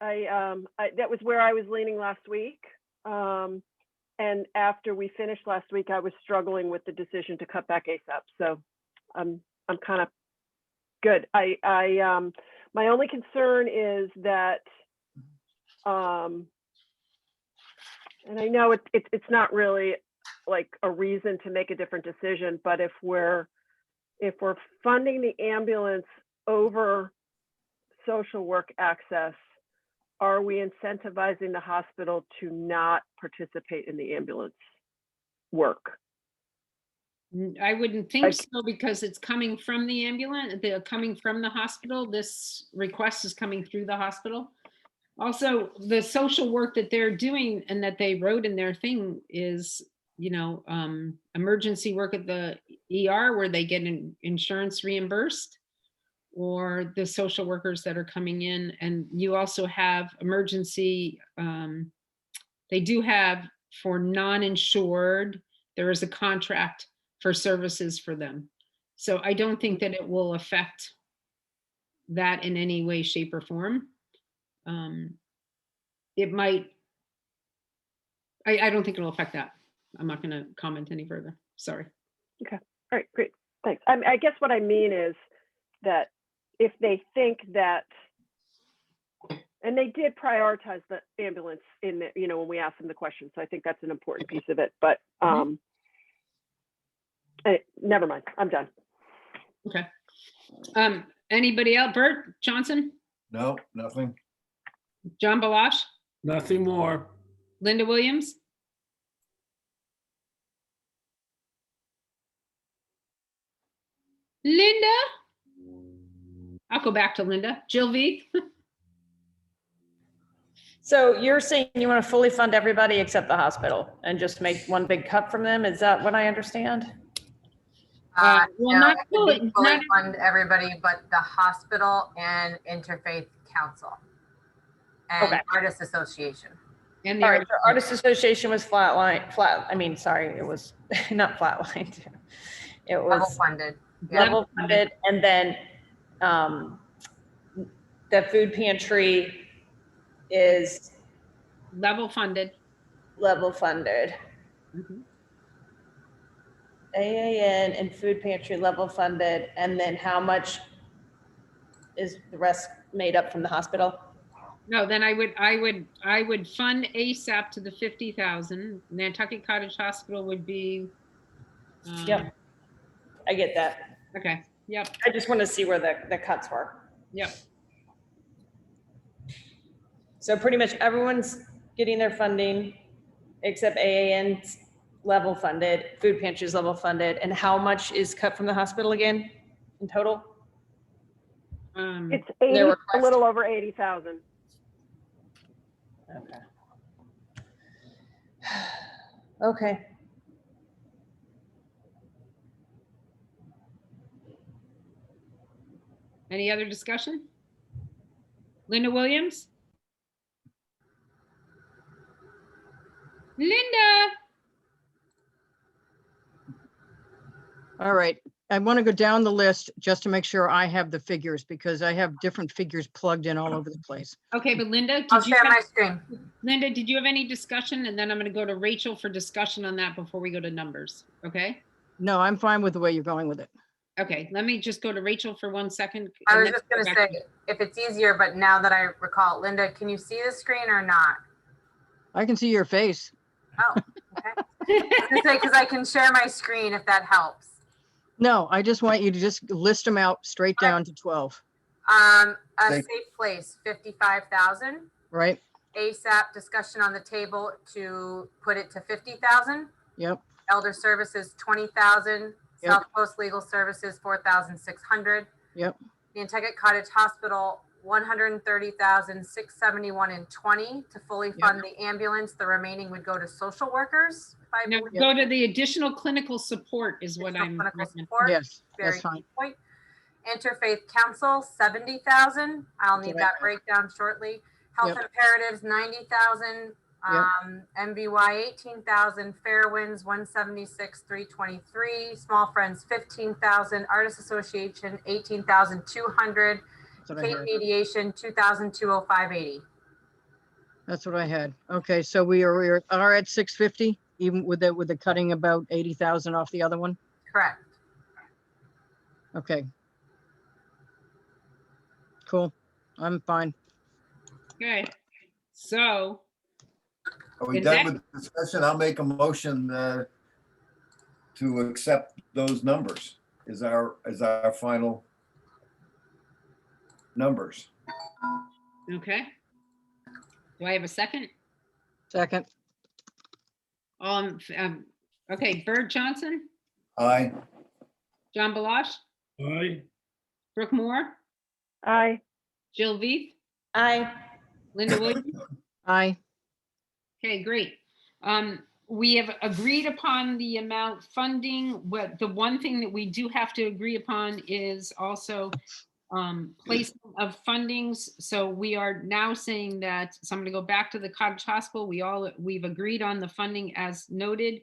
Speaker 6: That was where I was leaning last week. And after we finished last week, I was struggling with the decision to cut back ASAP. So I'm kind of good. My only concern is that, and I know it's not really like a reason to make a different decision, but if we're funding the ambulance over social work access, are we incentivizing the hospital to not participate in the ambulance work?
Speaker 2: I wouldn't think
Speaker 6: Like-
Speaker 2: so because it's coming from the ambulance, they're coming from the hospital. This request is coming through the hospital. Also, the social work that they're doing and that they wrote in their thing is, you know, emergency work at the ER where they get insurance reimbursed, or the social workers that are coming in. And you also have emergency, they do have for non-insured, there is a contract for services for them. So I don't think that it will affect that in any way, shape, or form. It might, I don't think it'll affect that. I'm not gonna comment any further, sorry.
Speaker 6: All right, great, thanks. I guess what I mean is that if they think that, and they did prioritize the ambulance in the, you know, when we asked them the question, so I think that's an important piece of it, but never mind, I'm done.
Speaker 2: Okay. Anybody else? Bert Johnson,
Speaker 7: No, nothing.
Speaker 2: John Balash,
Speaker 3: Nothing more.
Speaker 2: Linda Williams? Linda? I'll go back to Linda. Jill V?
Speaker 1: So you're saying you want to fully fund everybody except the hospital and just make one big cut from them? Is that what I understand?
Speaker 2: Well,
Speaker 5: No,
Speaker 2: not
Speaker 5: it would be
Speaker 2: fully,
Speaker 5: fully
Speaker 2: not-
Speaker 5: fund everybody but the hospital and Interfaith Council and
Speaker 1: Okay.
Speaker 5: Artists Association.
Speaker 2: And the
Speaker 1: All right,
Speaker 2: other-
Speaker 1: so Artist Association was it was not flatlined. It
Speaker 5: Level
Speaker 1: was
Speaker 5: funded. Yeah.
Speaker 1: level funded, and then the food pantry is
Speaker 2: level funded.
Speaker 1: level funded.
Speaker 2: Mhm.
Speaker 1: AAN and food pantry level funded, and then how much is the rest made up from the hospital?
Speaker 2: No, then I would fund ASAP to the 50,000. Nantucket Cottage Hospital would be.
Speaker 1: Yep. I get that.
Speaker 2: Okay, yep,
Speaker 1: I just want to see where the cuts were.
Speaker 2: yep.
Speaker 1: So pretty much everyone's getting their funding except AAN level funded, food pantries level funded, and how much is cut from the hospital again in total?
Speaker 6: It's
Speaker 1: Their
Speaker 6: 80, a
Speaker 1: request.
Speaker 6: little over 80,000.
Speaker 1: Okay. Okay.
Speaker 2: Any other discussion? Linda Williams? Linda?
Speaker 4: All right. I want to go down the list just to make sure I have the figures because I have different figures plugged in all over the place.
Speaker 2: Okay, but Linda,
Speaker 5: I'll
Speaker 2: did you
Speaker 5: share my
Speaker 2: have,
Speaker 5: screen.
Speaker 2: Linda, did you have any discussion? And then I'm going to go to Rachel for discussion on that before we go to numbers. Okay?
Speaker 4: No, I'm fine with the way you're going with it.
Speaker 2: Okay, let me just go to Rachel for 1 second.
Speaker 5: I
Speaker 2: and
Speaker 5: was
Speaker 2: then
Speaker 5: just
Speaker 2: go
Speaker 5: gonna
Speaker 2: back
Speaker 5: say, if it's easier, but now that I recall, Linda, can you see the screen or not?
Speaker 4: I can see your face.
Speaker 5: Oh, okay. I was gonna say, because I can share my screen if that helps.
Speaker 4: No, I just want you to just list them out straight down to 12,
Speaker 5: A
Speaker 7: Thank-
Speaker 5: safe place, 55,000.
Speaker 4: right?
Speaker 5: ASAP discussion on the table to put it to 50,000.
Speaker 4: Yep,
Speaker 5: Elder services, 20,000.
Speaker 4: Yep.
Speaker 5: South Coast Legal Services, 4,600.
Speaker 4: yep,
Speaker 5: Nantucket Cottage Hospital, 130,671 and 20 to fully fund the ambulance. The remaining would go to social workers. If I
Speaker 2: No,
Speaker 5: believe.
Speaker 2: go to the additional clinical support is what
Speaker 5: Additional
Speaker 2: I'm.
Speaker 5: clinical support.
Speaker 4: yes,
Speaker 5: Very
Speaker 4: that's fine.
Speaker 5: good point. Interfaith Council, 70,000. I'll need
Speaker 4: what I
Speaker 5: that
Speaker 4: have.
Speaker 5: breakdown shortly. Health
Speaker 4: Yep.
Speaker 5: Imperatives, 90,000.
Speaker 4: Yep.
Speaker 5: MVY, 18,000. Fairwinds, 176,323. Small Friends, 15,000. Artists Association, 18,200.
Speaker 4: That's what I
Speaker 5: Cape
Speaker 4: had.
Speaker 5: Mediation, 2,205.80.
Speaker 4: That's what I had. Okay, so we are at 650, even with the cutting about 80,000 off the other one?
Speaker 5: Correct.
Speaker 4: Okay. Cool. I'm fine.
Speaker 2: Okay, so,
Speaker 7: Are we
Speaker 2: Is
Speaker 7: done
Speaker 2: that-
Speaker 7: with the discussion? I'll make a motion to accept those numbers as our final numbers.
Speaker 2: okay. Do I have a second?
Speaker 4: Second,
Speaker 2: Okay, Bert Johnson,
Speaker 7: Aye.
Speaker 2: John Balash,
Speaker 3: Aye.
Speaker 2: Brooke Moore,
Speaker 6: Aye.
Speaker 2: Jill Veith,
Speaker 1: Aye.
Speaker 2: Linda Williams.
Speaker 4: aye.
Speaker 2: Okay, great. We have agreed upon the amount funding. What the one thing that we do have to agree upon is also placement of fundings. So we are now saying that, so I'm going to go back to the Cottage Hospital. We've agreed on the funding as noted.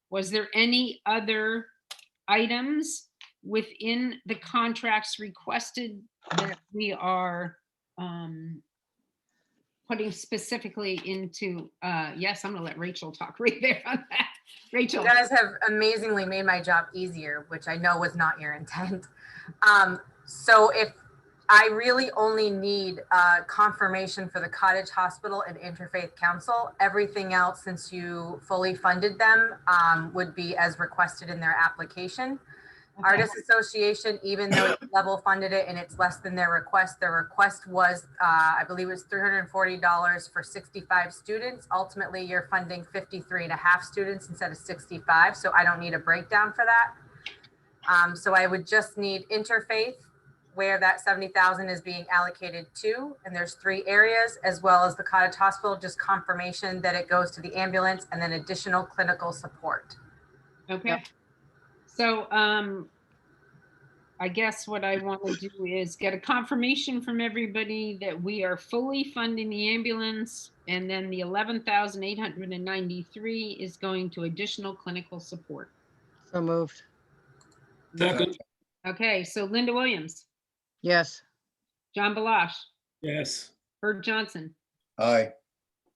Speaker 2: Was there any other items within the contracts requested that we are putting specifically into, yes, I'm gonna let Rachel talk right there on that. Rachel,
Speaker 5: You guys have amazingly made my job easier, which I know was not your intent. So if I really only need confirmation for the Cottage Hospital and Interfaith Council, everything else, since you fully funded them, would be as requested in their application.
Speaker 2: okay,
Speaker 5: Artists Association, even though you level funded it and it's less than their request was, I believe it was $340 for 65 students. Ultimately, you're funding 53 and a half students instead of 65. So I don't need a breakdown for that. So I would just need Interfaith, where that 70,000 is being allocated to. And there's 3 areas, as well as the Cottage Hospital, just confirmation that it goes to the ambulance and then additional clinical support.
Speaker 2: okay. So, I guess what I want to do is get a confirmation from everybody that we are fully funding the ambulance, and then the 11,893 is going to additional clinical support.
Speaker 4: So moved.
Speaker 3: Second,
Speaker 2: Okay, so Linda Williams,
Speaker 4: Yes,
Speaker 2: John Balash,
Speaker 3: yes.
Speaker 2: Bert Johnson,
Speaker 7: Aye.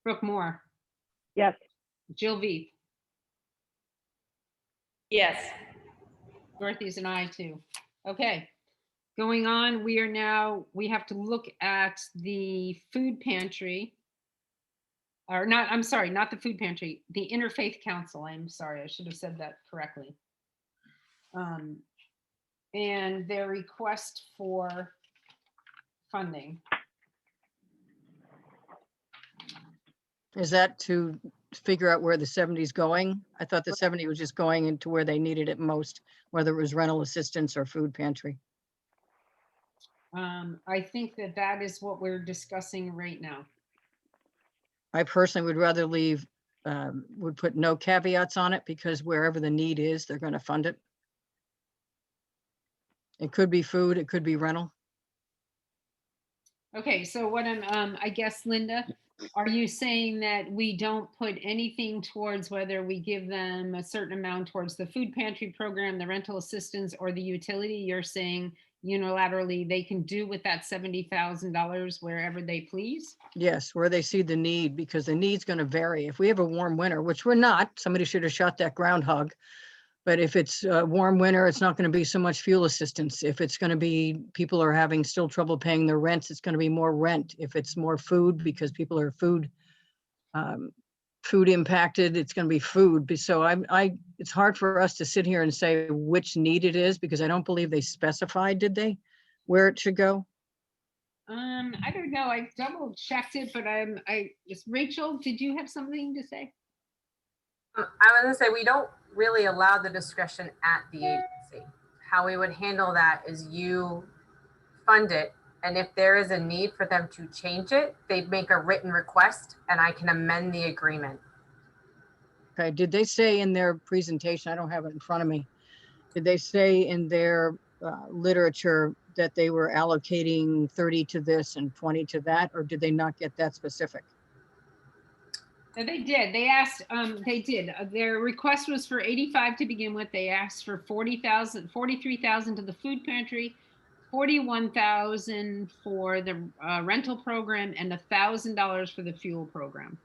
Speaker 2: Brooke Moore,
Speaker 6: Yes.
Speaker 2: Jill Veith,
Speaker 1: Yes.
Speaker 2: Dorothy's an aye too. Okay, going on, we have to look at the food pantry. Or not, I'm sorry, not the food pantry, the Interfaith Council. I'm sorry, I should have said that correctly. And their request for funding.
Speaker 4: is that to figure out where the 70 is going. I thought the 70 was just going into where they needed it most, whether it was rental assistance or food pantry.
Speaker 2: I think that that is what we're discussing right now.
Speaker 4: I personally would rather leave, would put no caveats on it because wherever the need is, they're going to fund it. It could be food, it could be rental.
Speaker 2: Okay, so what I guess, Linda, are you saying that we don't put anything towards whether we give them a certain amount towards the food pantry program, the rental assistance, or the utility? You're saying unilaterally they can do with that $70,000 wherever they please?
Speaker 4: Yes, where they see the need, because the need's going to vary. If we have a warm winter, which we're not, somebody should have shot that groundhog. But if it's a warm winter, it's not going to be so much fuel assistance. If it's going to be, people are having still trouble paying their rents, it's going to be more rent. If it's more food, because people are food impacted, it's going to be food. So it's hard for us to sit here and say which need it is, because I don't believe they specified, did they, where it should go?
Speaker 2: I don't know. I double checked it, but Rachel, did you have something to say?
Speaker 5: I was gonna say, we don't really allow the discretion at the agency. How we would handle that is you fund it, and if there is a need for them to change it, they make a written request and I can amend the agreement.
Speaker 4: Okay, did they say in their presentation, I don't have it in front of me, did they say in their literature that they were allocating 30 to this and 20 to that, or did they not get that specific?
Speaker 2: No, they did. They asked, they did. Their request was for 85 to begin with. They asked for 43,000 to the food pantry, 41,000 for the rental program, and $1,000 for the fuel program.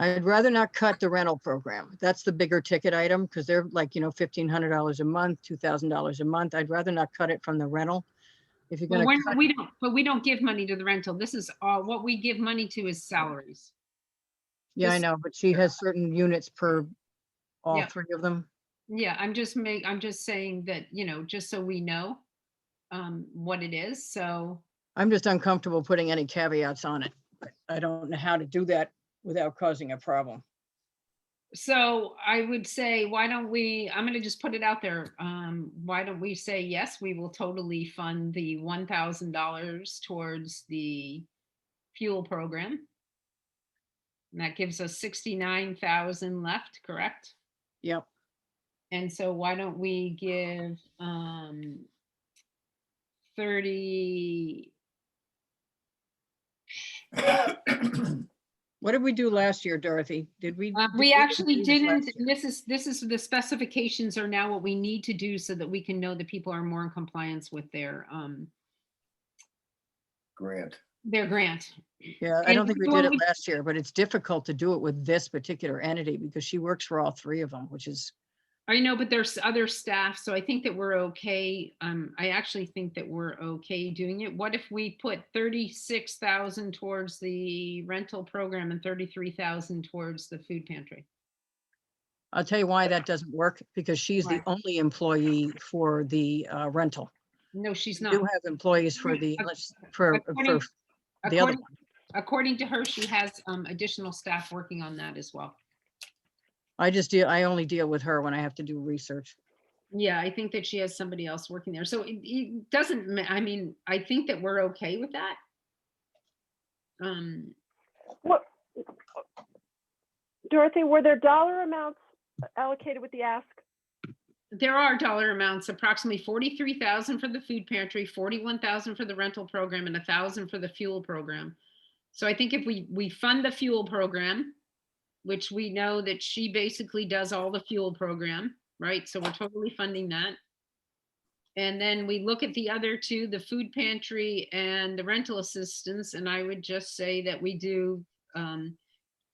Speaker 4: I'd rather not cut the rental program. That's the bigger ticket item, because they're like, $1,500 a month, $2,000 a month. I'd rather not cut it from the rental. If you're
Speaker 2: Well,
Speaker 4: going to
Speaker 2: we don't give money to the rental. This is all, what we give money to is salaries.
Speaker 4: yeah, I
Speaker 2: just-
Speaker 4: know, but she has certain units per all
Speaker 2: Yeah.
Speaker 4: three of them.
Speaker 2: Yeah, I'm just saying that, just so we know what it is. So,
Speaker 4: I'm just uncomfortable putting any caveats on it. I don't know how to do that without causing a problem.
Speaker 2: so I would say, why don't we, I'm going to just put it out there. Why don't we say, yes, we will totally fund the $1,000 towards the fuel program. And that gives us 69,000 left, correct?
Speaker 4: Yep.
Speaker 2: And so why don't we give 30,
Speaker 4: What did we do last year, Dorothy? Did we?
Speaker 2: we actually
Speaker 4: do this last
Speaker 2: didn't,
Speaker 4: year?
Speaker 2: this is the specifications are now what we need to do so that we can know that people are more in compliance with their
Speaker 7: Grant.
Speaker 2: grant.
Speaker 4: Yeah, I
Speaker 2: And
Speaker 4: don't think we
Speaker 2: when
Speaker 4: did it
Speaker 2: we-
Speaker 4: last year, but it's difficult to do it with this particular entity because she works for all three of them, which is,
Speaker 2: I know, but there's other staff, so I think that we're okay. I actually think that we're okay doing it. What if we put 36,000 towards the rental program and 33,000 towards the food pantry?
Speaker 4: I'll tell you why that doesn't work, because she's the
Speaker 2: Why?
Speaker 4: only employee for the rental.
Speaker 2: No, she's
Speaker 4: We
Speaker 2: not.
Speaker 4: do have employees for the, for
Speaker 2: According-
Speaker 4: the other
Speaker 2: According,
Speaker 4: one.
Speaker 2: according to her, she has additional staff working on that as well.
Speaker 4: I only deal with her when I have to do research.
Speaker 2: Yeah, I think that she has somebody else working there. So it doesn't, I mean, I think that we're okay with that.
Speaker 6: What, Dorothy, were there dollar amounts allocated with the ask?
Speaker 2: There are dollar amounts, approximately 43,000 for the food pantry, 41,000 for the rental program, and 1,000 for the fuel program. So I think if we fund the fuel program, which we know that she basically does all the fuel program, right? So we're totally funding that. And then we look at the other two, the food pantry and the rental assistance, and I would just say that we do,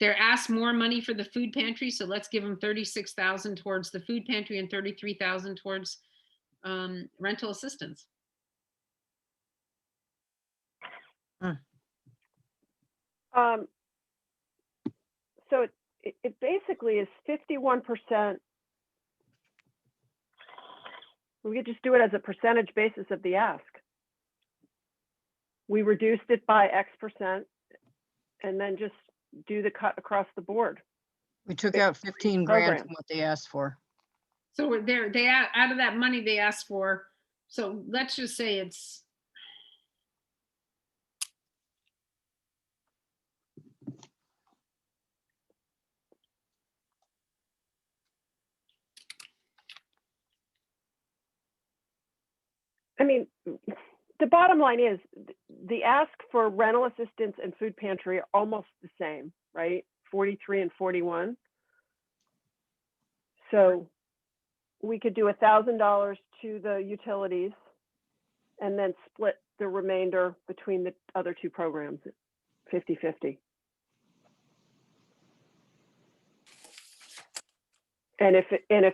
Speaker 2: they're asked more money for the food pantry, so let's give them 36,000 towards the food pantry and 33,000 towards rental assistance.
Speaker 6: So it basically is 51%. We could just do it as a percentage basis of the ask. We reduced it by X percent and then just do the cut across the board.
Speaker 4: We took out 15 grand
Speaker 6: Program.
Speaker 4: from what they asked for.
Speaker 2: So out of that money they asked for, so let's just say it's.
Speaker 6: I mean, the bottom line is the ask for rental assistance and food pantry are almost the same, right? 43 and 41. So we could do $1,000 to the utilities and then split the remainder between the other two programs, 50-50. And if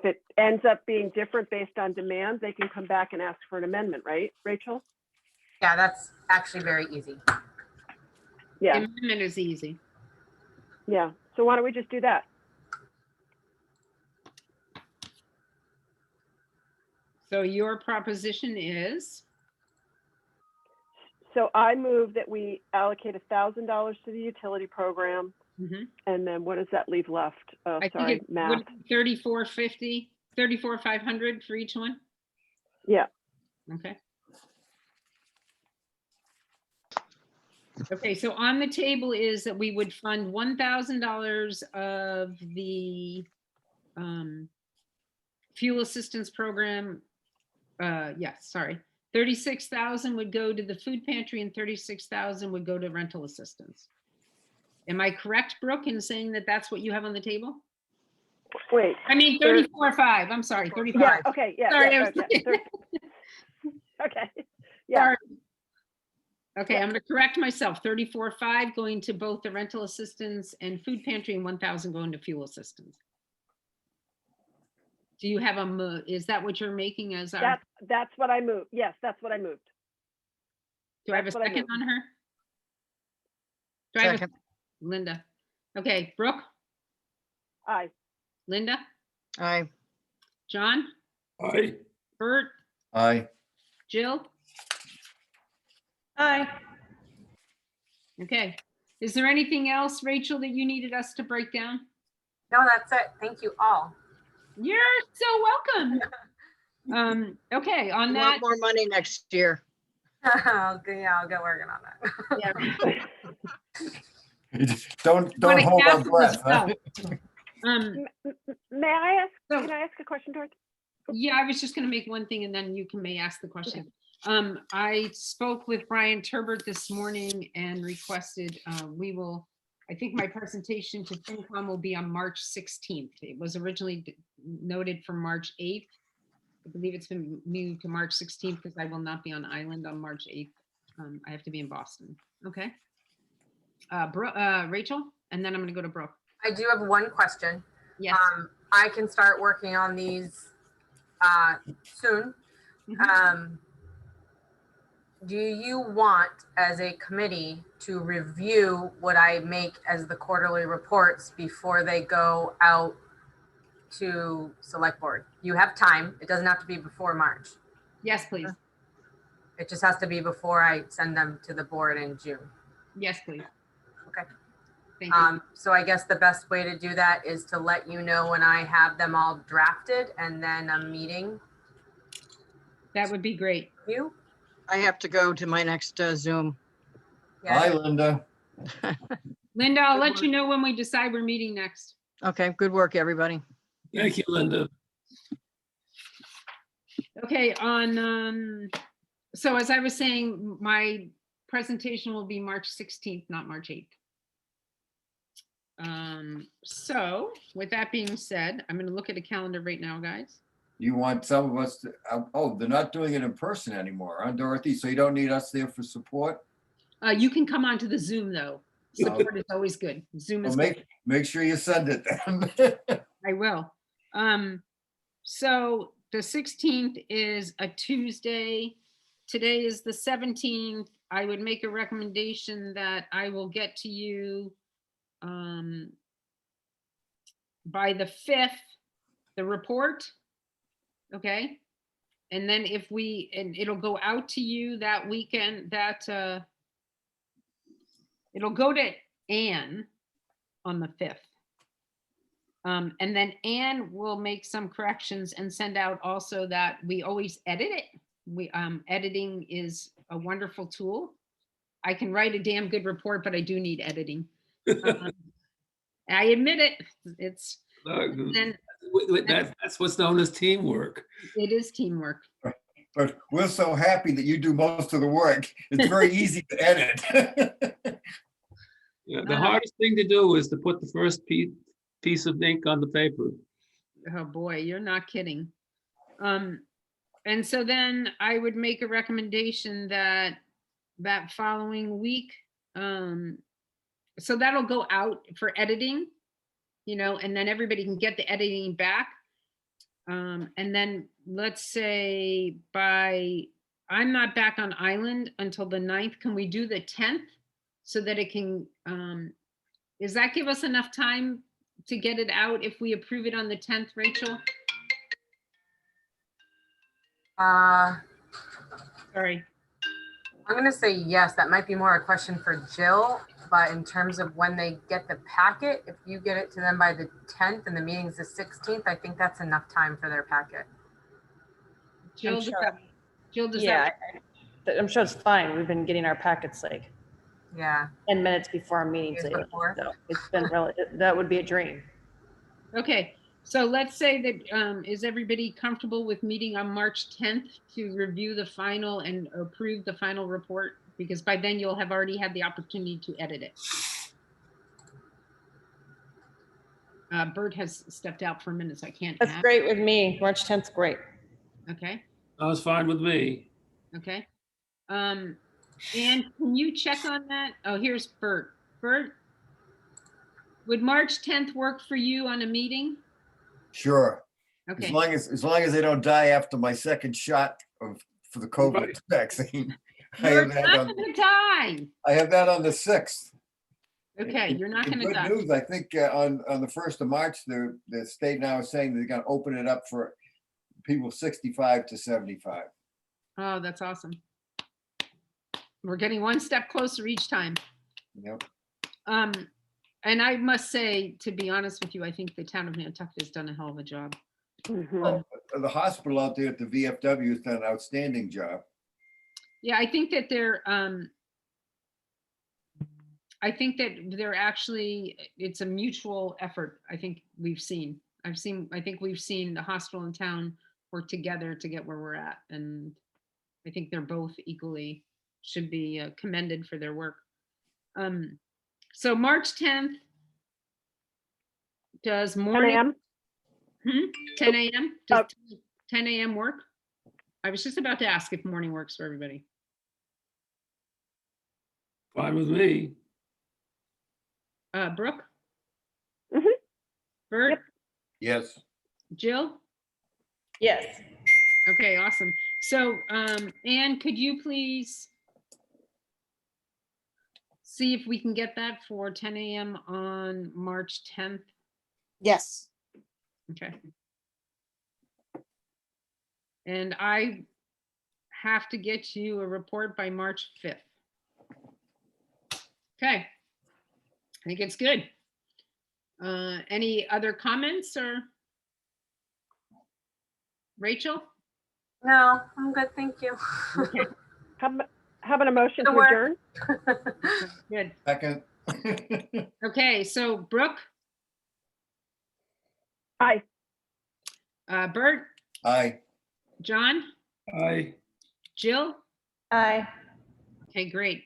Speaker 6: it ends up being different based on demand, they can come back and ask for an amendment, right, Rachel?
Speaker 5: Yeah, that's actually very easy.
Speaker 6: Yeah,
Speaker 2: Amendment is easy.
Speaker 6: yeah. So why don't we just do that?
Speaker 2: So your proposition is,
Speaker 6: So I move that we allocate $1,000 to the utility program.
Speaker 2: mhm.
Speaker 6: And then what does that leave left? Oh,
Speaker 2: I think
Speaker 6: sorry,
Speaker 2: it
Speaker 6: math.
Speaker 2: would 3450, 34,500 for each one.
Speaker 6: Yeah,
Speaker 2: Okay. Okay, so on the table is that we would fund $1,000 of the fuel assistance program. Yes, sorry. 36,000 would go to the food pantry and 36,000 would go to rental assistance. Am I correct, Brooke, in saying that that's what you have on the table?
Speaker 6: wait.
Speaker 2: I mean, 34.5. I'm sorry, 35.
Speaker 6: Yeah, okay, yeah.
Speaker 2: Sorry,
Speaker 6: yeah,
Speaker 2: I was
Speaker 6: okay, okay, yeah,
Speaker 2: Sorry. Okay, I'm gonna correct myself. 34.5 going to both the rental assistance and food pantry and 1,000 going to fuel assistance. Do you have is that what you're making as our,
Speaker 6: that's what I moved. Yes, that's what I moved.
Speaker 2: do I have a
Speaker 6: that's what I
Speaker 2: second
Speaker 6: moved.
Speaker 2: on her? Do I have a,
Speaker 4: Second.
Speaker 2: Linda? Okay, Brooke,
Speaker 6: Aye,
Speaker 2: Linda,
Speaker 4: Aye.
Speaker 2: John,
Speaker 3: Aye.
Speaker 2: Bert,
Speaker 7: Aye.
Speaker 2: Jill?
Speaker 1: Aye.
Speaker 2: Okay. Is there anything else, Rachel, that you needed us to break down?
Speaker 5: No, that's it. Thank you all.
Speaker 2: You're so welcome. Okay, on
Speaker 4: We
Speaker 2: that,
Speaker 4: want more money next year.
Speaker 5: I'll get working on that.
Speaker 2: yeah,
Speaker 7: Don't
Speaker 2: wanna
Speaker 7: hold our
Speaker 2: cancel
Speaker 7: breath.
Speaker 2: this
Speaker 7: huh?
Speaker 2: spell.
Speaker 6: may I ask,
Speaker 2: So-
Speaker 6: can I ask a question, Dorothy?
Speaker 2: Yeah, I was just gonna make one thing and then you may ask the question. I spoke with Brian Turbert this morning and requested, I think my presentation to FinCom will be on March 16th. It was originally noted for March 8th. I believe it's been moved to March 16th because I will not be on island on March 8th. I have to be in Boston. Okay. Rachel, and then I'm gonna go to Brooke.
Speaker 5: I do have one question.
Speaker 2: Yes.
Speaker 5: I can start working on these soon.
Speaker 2: Mhm.
Speaker 5: Do you want, as a committee, to review what I make as the quarterly reports before they go out to select board? You have time. It doesn't have to be before March.
Speaker 2: Yes, please.
Speaker 5: It just has to be before I send them to the board in June.
Speaker 2: Yes, please.
Speaker 5: Okay.
Speaker 2: Thank you.
Speaker 5: So I guess the best way to do that is to let you know when I have them all drafted and then a meeting.
Speaker 2: That would be great.
Speaker 5: You?
Speaker 4: I have to go to my next Zoom.
Speaker 7: Hi,
Speaker 5: Yeah.
Speaker 7: Linda.
Speaker 2: Linda, I'll let you know when we decide we're meeting next.
Speaker 4: Okay, good work, everybody.
Speaker 3: Thank you, Linda.
Speaker 2: Okay, so as I was saying, my presentation will be March 16th, not March 8th. So with that being said, I'm gonna look at a calendar right now, guys.
Speaker 7: You want some of us to, oh, they're not doing it in person anymore, huh, Dorothy? So you don't need us there for support?
Speaker 2: You can come onto the Zoom though. Support is always good. Zoom
Speaker 7: Well,
Speaker 2: is good.
Speaker 7: make sure you send it then.
Speaker 2: I will. So the 16th is a Tuesday. Today is the 17th. I would make a recommendation that I will get to you by the 5th, the report. Okay. And then and it'll go out to you that weekend, it'll go to Anne on the 5th. And then Anne will make some corrections and send out also that we always edit it. Editing is a wonderful tool. I can write a damn good report, but I do need editing. I admit it. It's, then
Speaker 3: That's what's known as teamwork.
Speaker 2: it is teamwork.
Speaker 7: But we're so happy that you do most of the work. It's very easy to edit.
Speaker 3: Yeah, the hardest thing to do is to put the first piece of ink on the paper.
Speaker 2: Oh, boy, you're not kidding. And so then I would make a recommendation that following week, so that'll go out for editing, and then everybody can get the editing back. And then let's say I'm not back on island until the 9th. Can we do the 10th so that it can, does that give us enough time to get it out if we approve it on the 10th, Rachel? Sorry.
Speaker 5: I'm gonna say yes. That might be more a question for Jill, but in terms of when they get the packet, if you get it to them by the 10th and the meeting's the 16th, I think that's enough time for their packet.
Speaker 2: Jill,
Speaker 1: sure.
Speaker 2: does
Speaker 1: Yeah,
Speaker 2: that?
Speaker 1: I'm sure it's fine. We've been getting our packets like
Speaker 5: Yeah.
Speaker 1: 10 minutes before our meetings.
Speaker 5: Days
Speaker 1: lately,
Speaker 5: before.
Speaker 1: so it's been really, that would be a dream.
Speaker 2: Okay, so let's say that, is everybody comfortable with meeting on March 10th to review the final and approve the final report? Because by then you'll have already had the opportunity to edit it. Bert has stepped out for a minute, so I can't.
Speaker 1: That's
Speaker 2: add.
Speaker 1: great with me. March 10th's great.
Speaker 2: Okay,
Speaker 3: That was fine with me.
Speaker 2: okay. Anne, can you check on that? Oh, here's Bert. Bert, would March 10th work for you on a meeting?
Speaker 7: Sure.
Speaker 2: Okay.
Speaker 7: As long as they don't die after my second shot for the COVID
Speaker 3: Right.
Speaker 7: vaccine. I
Speaker 2: You're
Speaker 7: have that
Speaker 2: not
Speaker 7: on,
Speaker 2: gonna die.
Speaker 7: I have that on the 6th.
Speaker 2: Okay, you're not
Speaker 7: The
Speaker 2: gonna
Speaker 7: good
Speaker 2: die.
Speaker 7: news, I think on the 1st of March, the state now is saying they're gonna open it up for people 65 to 75.
Speaker 2: Oh, that's awesome. We're getting one step closer each time.
Speaker 7: Yep.
Speaker 2: And I must say, to be honest with you, I think the town of Nantucket has done a hell of a job.
Speaker 6: Mhm.
Speaker 7: The hospital out there at the VFW has done an outstanding job.
Speaker 2: Yeah, I think that they're actually, it's a mutual effort. I think we've seen the hospital and town work together to get where we're at. And I think they're both equally should be commended for their work. So March 10th. Does
Speaker 6: 10
Speaker 2: morning,
Speaker 6: a.m.
Speaker 2: 10 a.m.? Does
Speaker 6: Oh.
Speaker 2: 10 a.m. work? I was just about to ask if morning works for everybody.
Speaker 3: Fine with me.
Speaker 2: Brooke?
Speaker 6: Mhm.
Speaker 2: Bert?
Speaker 6: Yep.
Speaker 7: Yes.
Speaker 2: Jill?
Speaker 1: Yes.
Speaker 2: Okay, awesome. So, Anne, could you please see if we can get that for 10 a.m. on March 10th?
Speaker 8: Yes.
Speaker 2: Okay. And I have to get you a report by March 5th. Okay. I think it's good. Any other comments or? Rachel?
Speaker 5: No, I'm good. Thank you.
Speaker 2: Okay,
Speaker 6: How about a motion to
Speaker 5: Good work.
Speaker 6: adjourn?
Speaker 2: good.
Speaker 7: Second.
Speaker 2: Okay, so Brooke,
Speaker 6: Aye.
Speaker 2: Bert,
Speaker 7: Aye.
Speaker 2: John,
Speaker 3: Aye.
Speaker 2: Jill?
Speaker 1: Aye.
Speaker 2: Okay, great.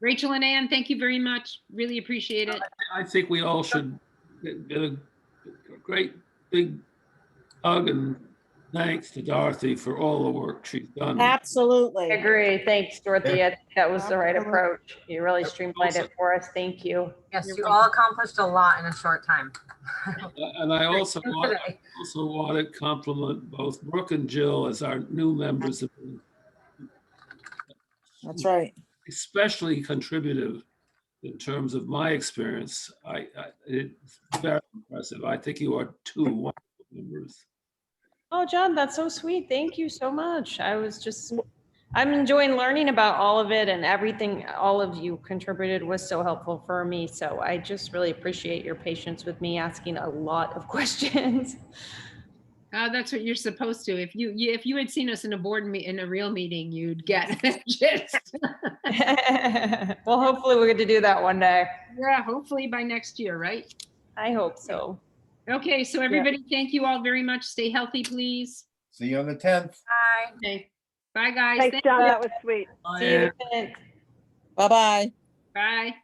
Speaker 2: Rachel and Ann, thank you very much. Really appreciate it.
Speaker 3: I think we all should get a great big hug and thanks to Dorothy for all the work she's done.
Speaker 8: Absolutely.
Speaker 1: I agree. Thanks, Dorothy. I think that was the right
Speaker 8: Absolutely.
Speaker 1: approach. You really streamlined it for us. Thank you.
Speaker 5: Yes, you all accomplished a lot in a short time.
Speaker 3: And I also want
Speaker 5: Today.
Speaker 3: to compliment both Brooke and Jill as our new members have been
Speaker 8: That's right.
Speaker 3: especially contributive in terms of my experience. It's very impressive. I think you are two wonderful members.
Speaker 1: Oh, John, that's so sweet. Thank you so much. I was just I'm enjoying learning about all of it, and everything all of you contributed was so helpful for me. So I just really appreciate your patience with me asking a lot of questions.
Speaker 2: That's what you're supposed to. If you had seen us in a real meeting, you'd get the gist.
Speaker 1: Well, hopefully we'll get to do that one day.
Speaker 2: Yeah, hopefully by next year, right?
Speaker 1: I hope so.
Speaker 2: Okay, so everybody, thank you all very much. Stay healthy, please.
Speaker 7: See you on the 10th.
Speaker 5: Bye.
Speaker 2: Okay. Bye, guys.
Speaker 6: Thanks,
Speaker 2: Thank
Speaker 6: John.
Speaker 2: you.
Speaker 6: That was sweet.
Speaker 1: See you. Then.
Speaker 8: Bye-bye.
Speaker 2: Bye.